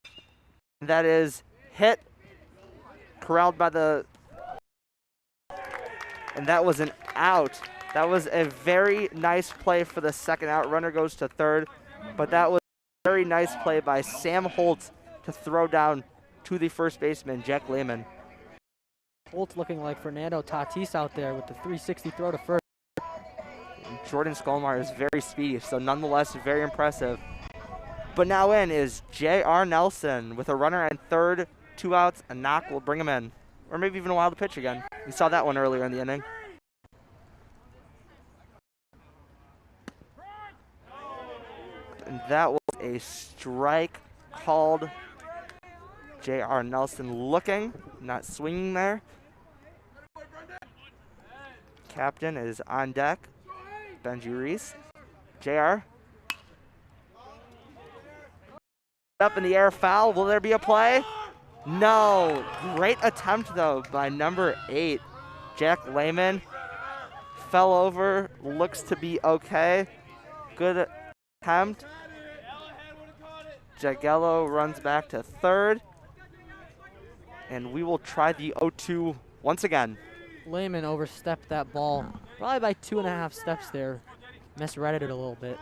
That is hit. Corralled by the... And that was an out. That was a very nice play for the second out. Runner goes to third, but that was a very nice play by Sam Holtz to throw down to the first baseman, Jack Lehman. Holt looking like Fernando Tatis out there with the 360 throw to first. Jordan Skolmar is very speedy, so nonetheless very impressive. But now in is J.R. Nelson with a runner at third, 2 outs, a knock will bring him in. Or maybe even a wild pitch again. We saw that one earlier in the inning. And that was a strike called. J.R. Nelson looking, not swinging there. Captain is on deck. Benji Reese. JR. Up in the air, foul. Will there be a play? No. Great attempt, though, by number 8. Jack Lehman fell over. Looks to be okay. Good attempt. Jagello runs back to third. And we will try the 0-2 once again. Lehman overstepped that ball probably by 2.5 steps there. Misread it a little bit.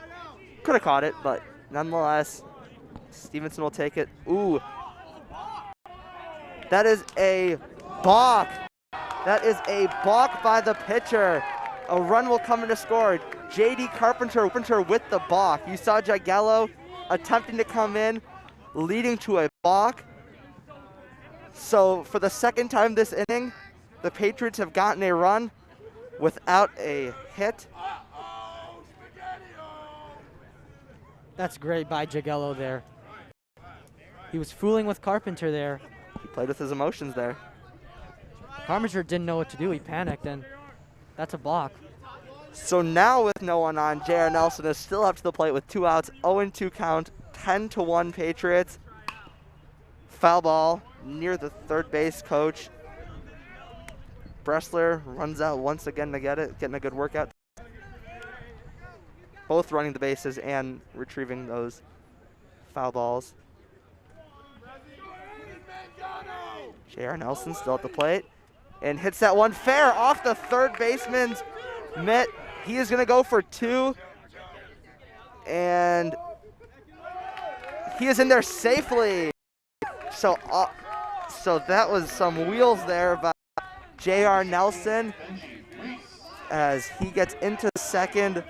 Could have caught it, but nonetheless, Stevenson will take it. Ooh. That is a balk. That is a balk by the pitcher. A run will come in to score. J.D. Carpenter with the balk. You saw Jagello attempting to come in, leading to a balk. So for the second time this inning, the Patriots have gotten a run without a hit. That's great by Jagello there. He was fooling with Carpenter there. He played with his emotions there. Carpenter didn't know what to do. He panicked, and that's a balk. So now with no one on, J.R. Nelson is still up to the plate with 2 outs, 0-2 count, 10-1 Patriots. Foul ball near the third base coach. Bressler runs out once again to get it, getting a good workout. Both running the bases and retrieving those foul balls. J.R. Nelson still at the plate and hits that one fair off the third baseman's mitt. He is going to go for 2, and he is in there safely. So that was some wheels there by J.R. Nelson as he gets into second.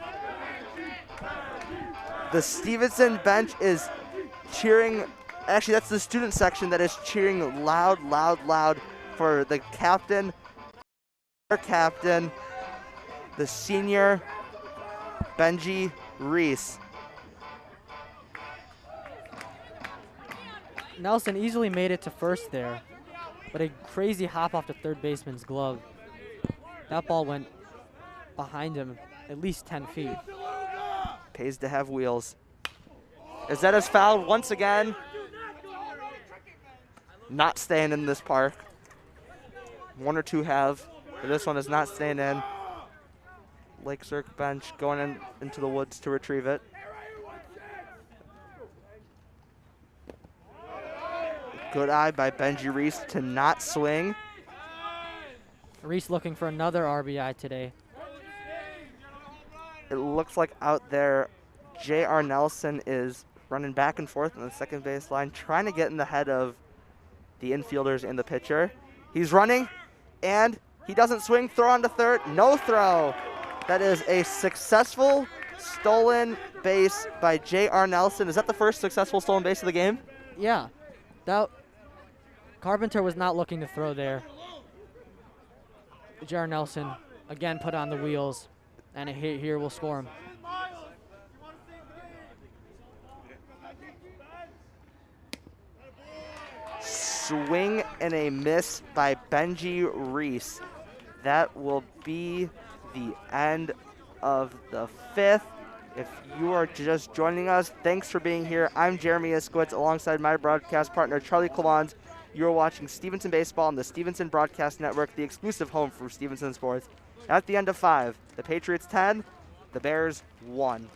The Stevenson bench is cheering. Actually, that's the student section that is cheering loud, loud, loud for the captain, the senior, Benji Reese. Nelson easily made it to first there, but a crazy hop off the third baseman's glove. That ball went behind him at least 10 feet. Pays to have wheels. Izeta's fouled once again. Not staying in this park. 1 or 2 have, but this one is not staying in. Lake Zurich bench going into the woods to retrieve it. Good eye by Benji Reese to not swing. Reese looking for another RBI today. It looks like out there, J.R. Nelson is running back and forth on the second base line, trying to get in the head of the infielders and the pitcher. He's running, and he doesn't swing. Throw on to third. No throw. That is a successful stolen base by J.R. Nelson. Is that the first successful stolen base of the game? Yeah. Carpenter was not looking to throw there. J.R. Nelson again put on the wheels, and a hit here will score him. Swing and a miss by Benji Reese. That will be the end of the 5th. If you are just joining us, thanks for being here. I'm Jeremy Iskowitz alongside my broadcast partner, Charlie Clemons. You're watching Stevenson Baseball on the Stevenson Broadcast Network, the exclusive home for Stevenson Sports. At the end of 5, the Patriots 10, the Bears 1.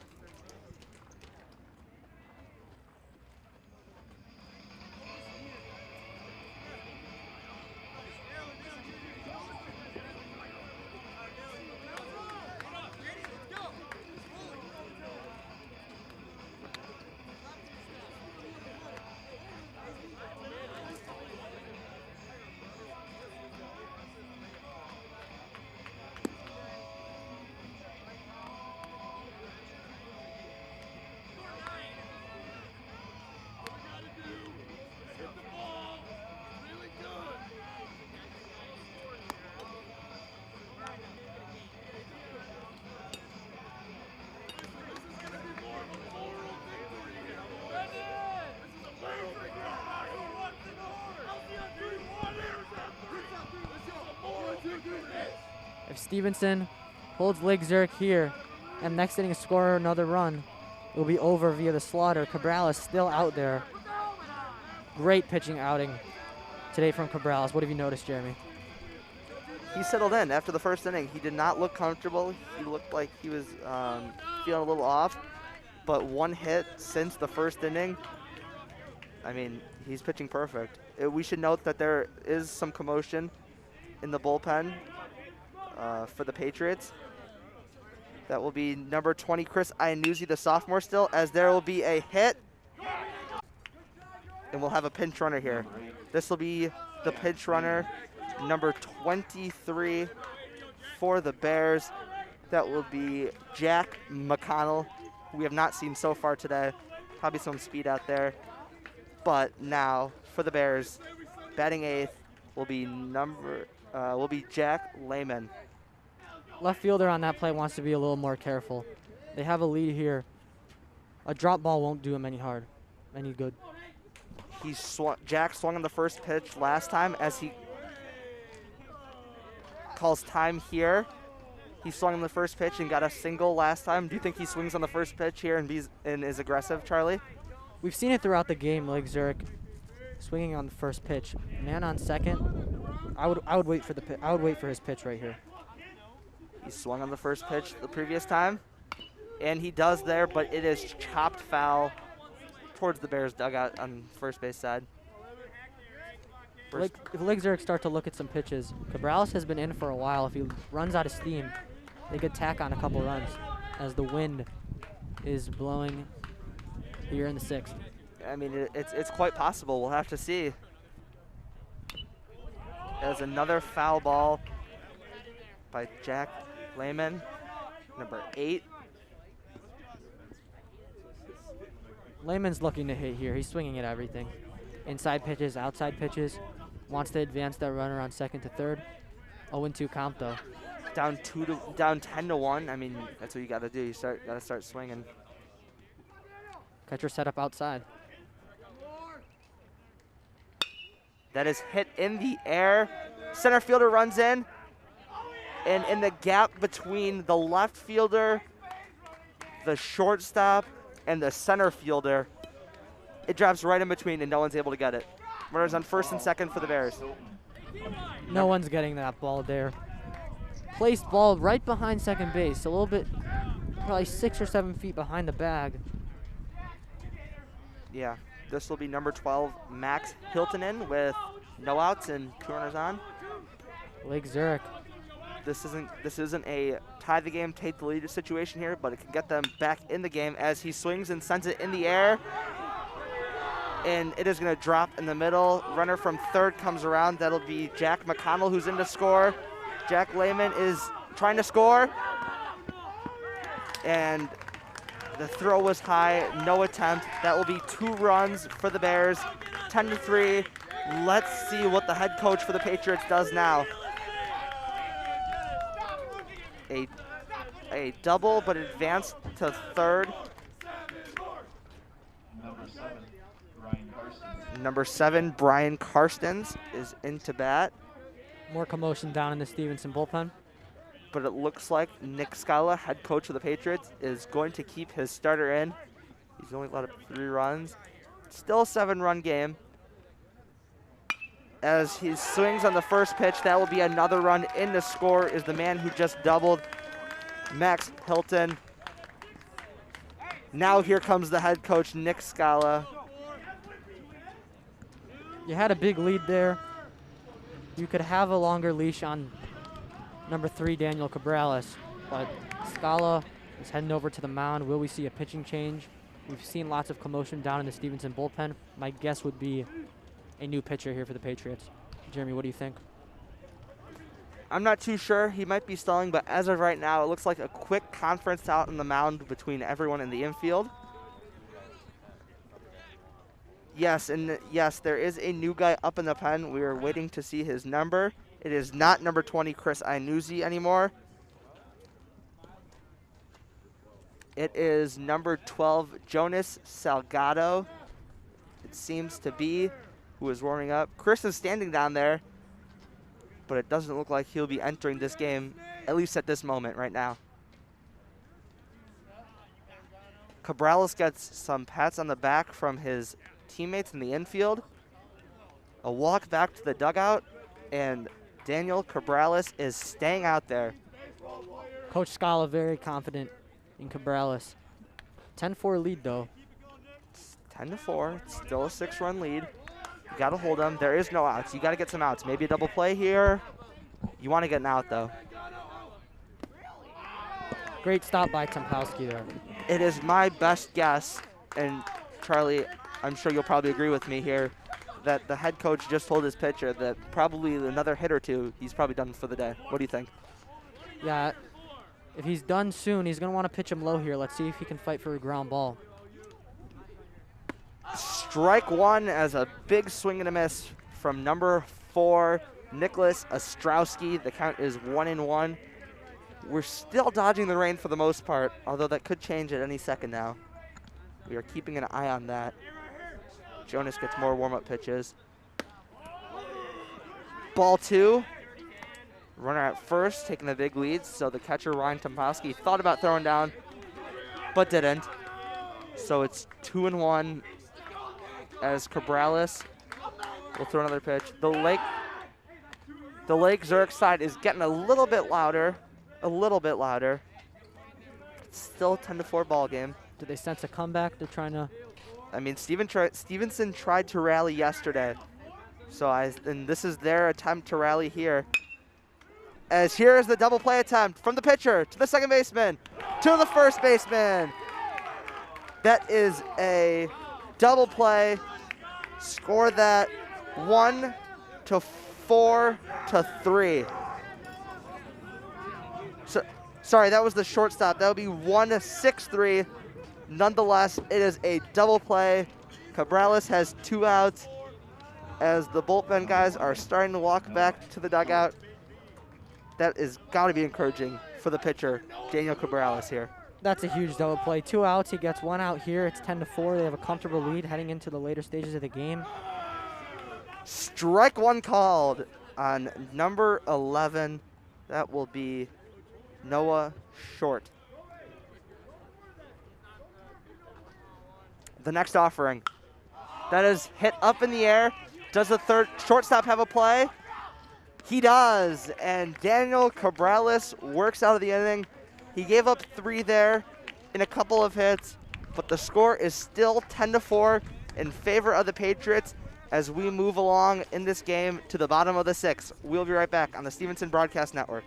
If Stevenson holds Lake Zurich here and next inning score another run, it will be over via the slaughter. Cabrales still out there. Great pitching outing today from Cabrales. What have you noticed, Jeremy? He settled in after the first inning. He did not look comfortable. He looked like he was feeling a little off. But one hit since the first inning, I mean, he's pitching perfect. We should note that there is some commotion in the bullpen for the Patriots. That will be number 20, Chris Iannuzzi, the sophomore still, as there will be a hit. And we'll have a pinch runner here. This will be the pinch runner, number 23 for the Bears. That will be Jack McConnell, who we have not seen so far today. Probably some speed out there. But now for the Bears, batting eighth will be Jack Lehman. Left fielder on that play wants to be a little more careful. They have a lead here. A drop ball won't do him any good. Jack swung on the first pitch last time as he calls time here. He swung on the first pitch and got a single last time. Do you think he swings on the first pitch here and is aggressive, Charlie? We've seen it throughout the game. Lake Zurich swinging on the first pitch. Man on second. I would wait for his pitch right here. He swung on the first pitch the previous time, and he does there, but it is chopped foul towards the Bears dugout on first base side. If Lake Zurich start to look at some pitches, Cabrales has been in for a while. If he runs out of steam, they could tack on a couple runs as the wind is blowing here in the sixth. I mean, it's quite possible. We'll have to see. There's another foul ball by Jack Lehman, number 8. Lehman's looking to hit here. He's swinging at everything. Inside pitches, outside pitches. Wants to advance that runner on second to third. 0-2 count though. Down 10-1. I mean, that's what you got to do. You got to start swinging. Catcher set up outside. That is hit in the air. Center fielder runs in. And in the gap between the left fielder, the shortstop, and the center fielder, it drops right in between and no one's able to get it. Runners on first and second for the Bears. No one's getting that ball there. Placed ball right behind second base, a little bit, probably 6 or 7 feet behind the bag. Yeah, this will be number 12, Max Hiltonen, with no outs and 2 runners on. Lake Zurich. This isn't a tie the game, take the lead situation here, but it can get them back in the game as he swings and sends it in the air. And it is going to drop in the middle. Runner from third comes around. That'll be Jack McConnell, who's in to score. Jack Lehman is trying to score. And the throw was high, no attempt. That will be 2 runs for the Bears, 10-3. Let's see what the head coach for the Patriots does now. A double, but advanced to third. Number 7, Brian Karstens is into bat. More commotion down in the Stevenson bullpen. But it looks like Nick Scala, head coach of the Patriots, is going to keep his starter in. He's only allowed up 3 runs. Still a 7-run game. As he swings on the first pitch, that will be another run. In to score is the man who just doubled, Max Hilton. Now here comes the head coach, Nick Scala. You had a big lead there. You could have a longer leash on number 3, Daniel Cabrales, but Scala is heading over to the mound. Will we see a pitching change? We've seen lots of commotion down in the Stevenson bullpen. My guess would be a new pitcher here for the Patriots. Jeremy, what do you think? I'm not too sure. He might be stalling, but as of right now, it looks like a quick conference out on the mound between everyone in the infield. Yes, and yes, there is a new guy up in the pen. We are waiting to see his number. It is not number 20, Chris Iannuzzi, anymore. It is number 12, Jonas Salgado, it seems to be, who is warming up. Chris is standing down there. but it doesn't look like he'll be entering this game, at least at this moment right now. Cabrales gets some pats on the back from his teammates in the infield. A walk back to the dugout, and Daniel Cabrales is staying out there. Coach Scala very confident in Cabrales. 10-4 lead though. It's 10-4, it's still a 6-run lead. You gotta hold them. There is no outs. You gotta get some outs. Maybe a double play here. You wanna get an out though. Great stop by Tempowski there. It is my best guess, and Charlie, I'm sure you'll probably agree with me here, that the head coach just told his pitcher that probably another hit or two, he's probably done for the day. What do you think? Yeah, if he's done soon, he's going to want to pitch him low here. Let's see if he can fight for a ground ball. Strike one as a big swing and a miss from number 4, Nicholas Ostrowski. The count is 1-1. We're still dodging the rain for the most part, although that could change at any second now. We are keeping an eye on that. Jonas gets more warm-up pitches. Ball 2. Runner at first, taking the big lead, so the catcher, Ryan Tempowski, thought about throwing down, but didn't. So it's 2-1 as Cabrales will throw another pitch. The Lake Zurich side is getting a little bit louder. It's still a 10-4 ball game. Do they sense a comeback? They're trying to... I mean, Stevenson tried to rally yesterday. And this is their attempt to rally here. As here is the double play attempt from the pitcher to the second baseman, to the first baseman. That is a double play. Score that 1-4-3. Sorry, that was the shortstop. That would be 1-6-3. Nonetheless, it is a double play. Cabrales has 2 outs as the bullpen guys are starting to walk back to the dugout. That is got to be encouraging for the pitcher, Daniel Cabrales here. That's a huge double play. 2 outs. He gets 1 out here. It's 10-4. They have a comfortable lead heading into the later stages of the game. Strike one called on number 11. That will be Noah Short. The next offering. That is hit up in the air. Does the third shortstop have a play? He does, and Daniel Cabrales works out of the inning. He gave up 3 there in a couple of hits, but the score is still 10-4 in favor of the Patriots as we move along in this game to the bottom of the 6th. We'll be right back on the Stevenson Broadcast Network.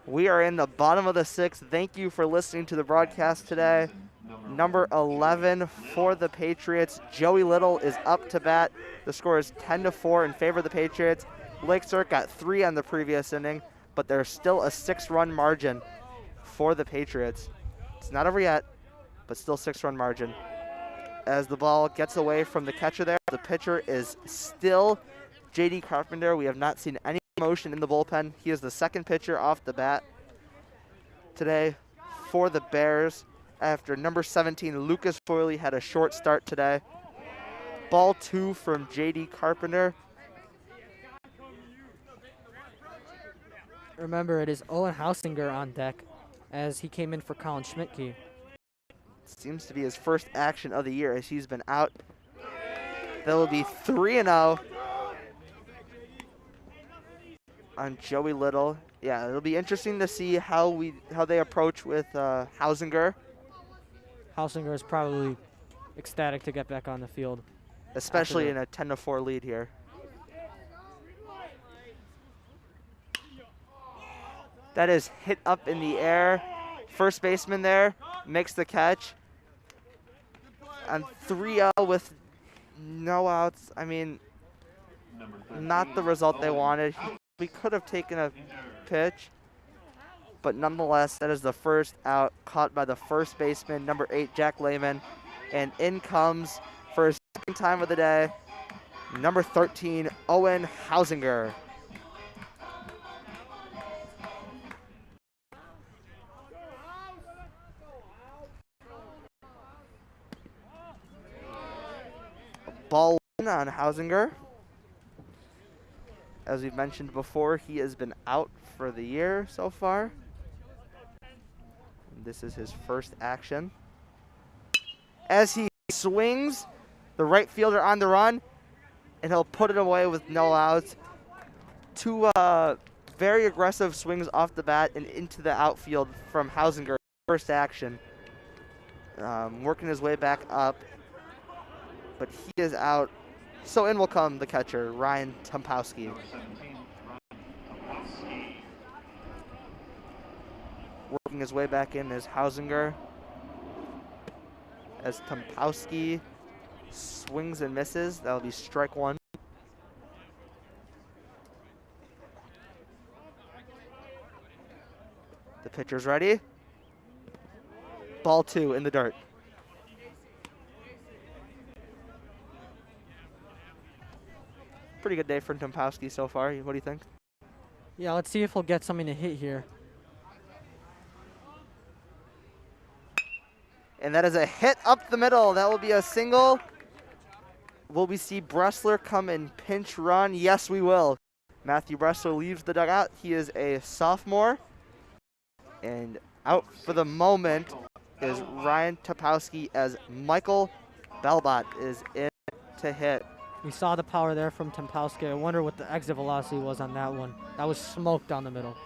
We are in the bottom of the 6th. Thank you for listening to the broadcast today. Number 11 for the Patriots, Joey Little, is up to bat. The score is 10-4 in favor of the Patriots. Lake Zurich got 3 on the previous inning, but there's still a 6-run margin for the Patriots. It's not over yet, but still 6-run margin. as the ball gets away from the catcher there. The pitcher is still J.D. Carpenter. We have not seen any motion in the bullpen. He is the second pitcher off the bat today for the Bears after number 17, Lucas Foyley, had a short start today. Ball 2 from J.D. Carpenter. Remember, it is Owen Hausinger on deck as he came in for Colin Schmidtke. Seems to be his first action of the year as he's been out. That will be 3-0 on Joey Little. Yeah, it'll be interesting to see how they approach with Hausinger. Hausinger is probably ecstatic to get back on the field. Especially in a 10-4 lead here. That is hit up in the air. First baseman there makes the catch. And 3-0 with no outs. I mean, not the result they wanted. We could have taken a pitch. But nonetheless, that is the first out caught by the first baseman, number 8, Jack Lehman. And in comes, for his second time of the day, number 13, Owen Hausinger. Ball 1 on Hausinger. As we've mentioned before, he has been out for the year so far. And this is his first action. As he swings, the right fielder on the run, and he'll put it away with no outs. 2 very aggressive swings off the bat and into the outfield from Hausinger. First action. Working his way back up. But he is out. So in will come the catcher, Ryan Tumpowski. Working his way back in is Hausinger. As Tumpowski swings and misses, that'll be strike 1. The pitcher's ready. Ball 2 in the dirt. Pretty good day for Tumpowski so far. What do you think? Yeah, let's see if he'll get something to hit here. And that is a hit up the middle. That will be a single. Will we see Bressler come and pinch run? Yes, we will. Matthew Bressler leaves the dugout. He is a sophomore. And out for the moment is Ryan Tumpowski as Michael Belbot is in to hit. We saw the power there from Tumpowski. I wonder what the exit velocity was on that one. That was smoke down the middle.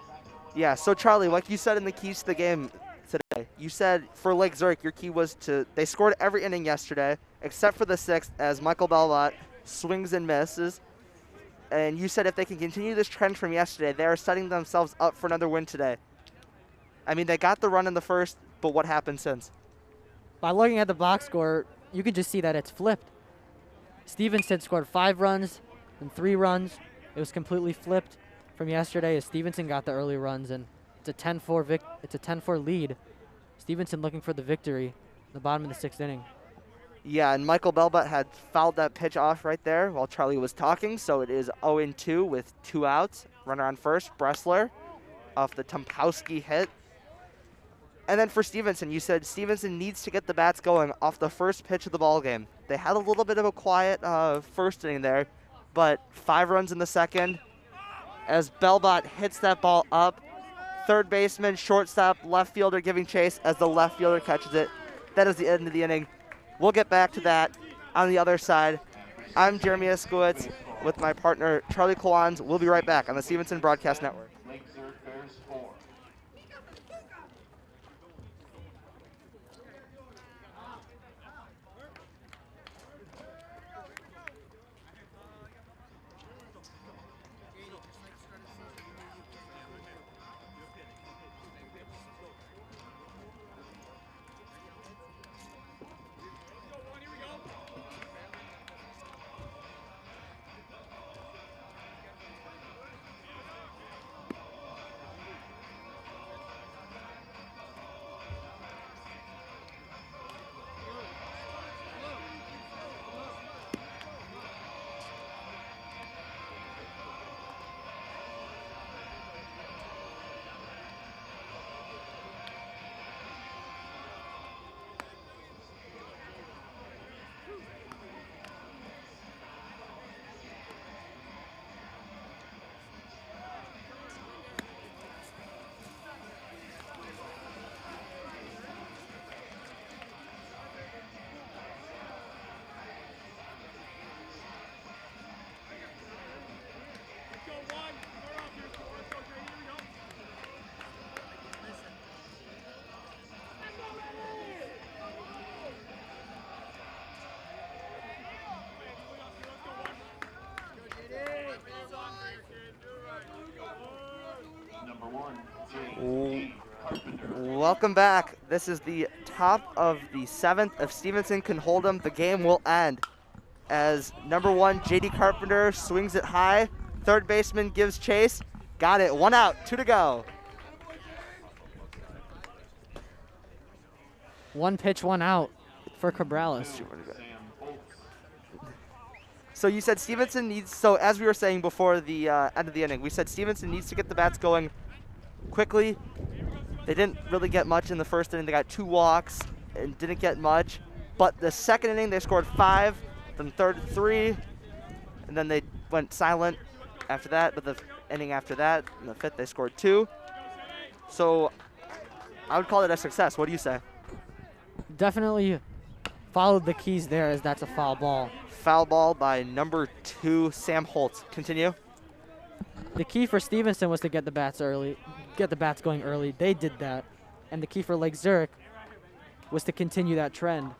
Yeah, so Charlie, like you said in the keys to the game today, you said for Lake Zurich, your key was they scored every inning yesterday, except for the 6th, as Michael Belbot swings and misses. And you said if they can continue this trend from yesterday, they are setting themselves up for another win today. I mean, they got the run in the first, but what happened since? By looking at the box score, you can just see that it's flipped. Stevenson scored 5 runs and 3 runs. It was completely flipped from yesterday as Stevenson got the early runs, and it's a 10-4 lead. Stevenson looking for the victory in the bottom of the 6th inning. Yeah, and Michael Belbot had fouled that pitch off right there while Charlie was talking, so it is 0-2 with 2 outs. Runner on first, Bressler off the Tumpowski hit. And then for Stevenson, you said Stevenson needs to get the bats going off the first pitch of the ball game. They had a little bit of a quiet first inning there, but 5 runs in the second as Belbot hits that ball up. Third baseman, shortstop, left fielder giving chase as the left fielder catches it. That is the end of the inning. We'll get back to that on the other side. I'm Jeremy Iskowitz with my partner Charlie Kowans. We'll be right back on the Stevenson Broadcast Network. Lake Zurich Bears 4. Welcome back. This is the top of the 7th. If Stevenson can hold them, the game will end. As number 1, J.D. Carpenter swings it high. Third baseman gives chase. Got it. 1 out, 2 to go. 1 pitch, 1 out for Cabrales. So you said Stevenson needs, so as we were saying before the end of the inning, we said Stevenson needs to get the bats going quickly. They didn't really get much in the first inning. They got 2 walks and didn't get much. But the second inning, they scored 5, then third 3, and then they went silent after that. But the inning after that, in the 5th, they scored 2. So I would call it a success. What do you say? Definitely followed the keys there, as that's a foul ball. Foul ball by number 2, Sam Holtz. Continue. The key for Stevenson was to get the bats going early. They did that. And the key for Lake Zurich was to continue that trend.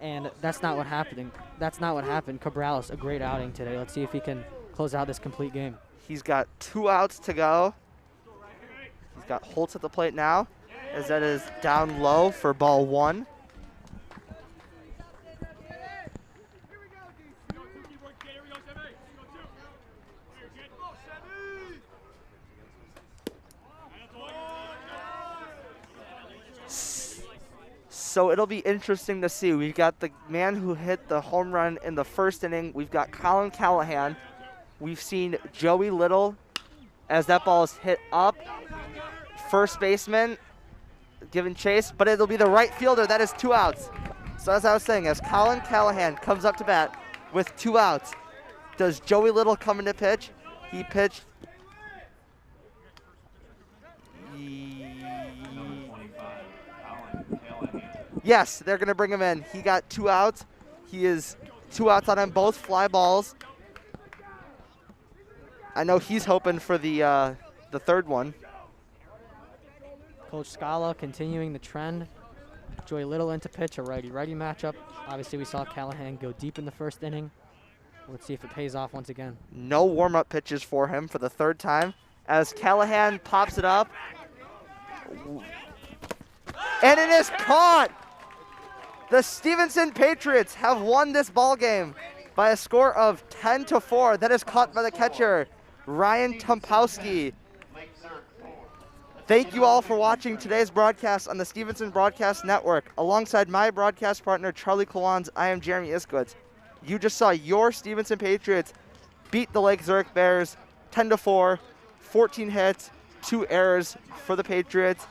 And that's not what happened. Cabrales, a great outing today. Let's see if he can close out this complete game. He's got 2 outs to go. He's got Holtz at the plate now, as that is down low for ball 1. So it'll be interesting to see. We've got the man who hit the home run in the first inning. We've got Colin Callahan. We've seen Joey Little as that ball is hit up. First baseman giving chase, but it'll be the right fielder. That is 2 outs. So as I was saying, as Colin Callahan comes up to bat with 2 outs, does Joey Little come into pitch? He pitched. Yes, they're going to bring him in. He got 2 outs. He is 2 outs on him, both fly balls. I know he's hoping for the third one. Coach Scala continuing the trend. Joey Little into pitch, a righty-righty matchup. Obviously, we saw Callahan go deep in the first inning. Let's see if it pays off once again. No warm-up pitches for him for the 3rd time. As Callahan pops it up. And it is caught! The Stevenson Patriots have won this ball game by a score of 10-4. That is caught by the catcher, Ryan Tumpowski. Thank you all for watching today's broadcast on the Stevenson Broadcast Network. Alongside my broadcast partner, Charlie Klawans, I am Jeremy Iskowitz. You just saw your Stevenson Patriots beat the Lake Zurich Bears 10-4, 14 hits, 2 errors for the Patriots,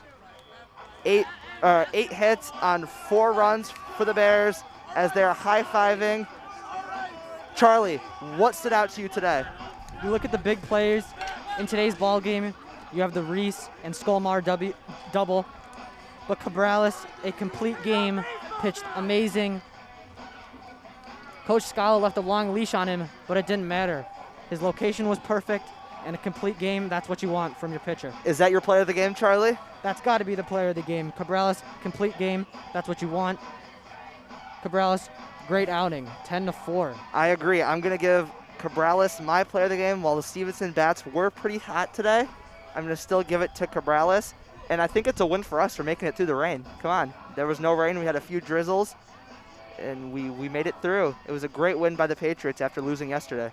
8 hits on 4 runs for the Bears as they're high-fiving. Charlie, what stood out to you today? You look at the big players in today's ball game. You have the Reese and Skolmar double, but Cabrales, a complete game, pitched amazing. Coach Scala left a long leash on him, but it didn't matter. His location was perfect, and a complete game, that's what you want from your pitcher. Is that your player of the game, Charlie? That's got to be the player of the game. Cabrales, complete game, that's what you want. Cabrales, great outing, 10-4. I agree. I'm going to give Cabrales my player of the game. While the Stevenson bats were pretty hot today, I'm going to still give it to Cabrales. And I think it's a win for us for making it through the rain. Come on. There was no rain. We had a few drizzles, and we made it through. It was a great win by the Patriots after losing yesterday.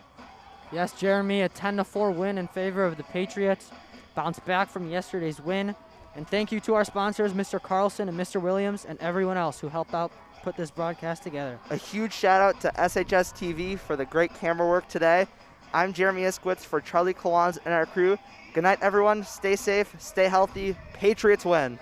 Yes, Jeremy, a 10-4 win in favor of the Patriots. Bounced back from yesterday's win. And thank you to our sponsors, Mr. Carlson and Mr. Williams, and everyone else who helped out put this broadcast together. A huge shout out to SHS TV for the great camera work today. I'm Jeremy Iskowitz for Charlie Klawans and our crew. Good night, everyone. Stay safe, stay healthy. Patriots win.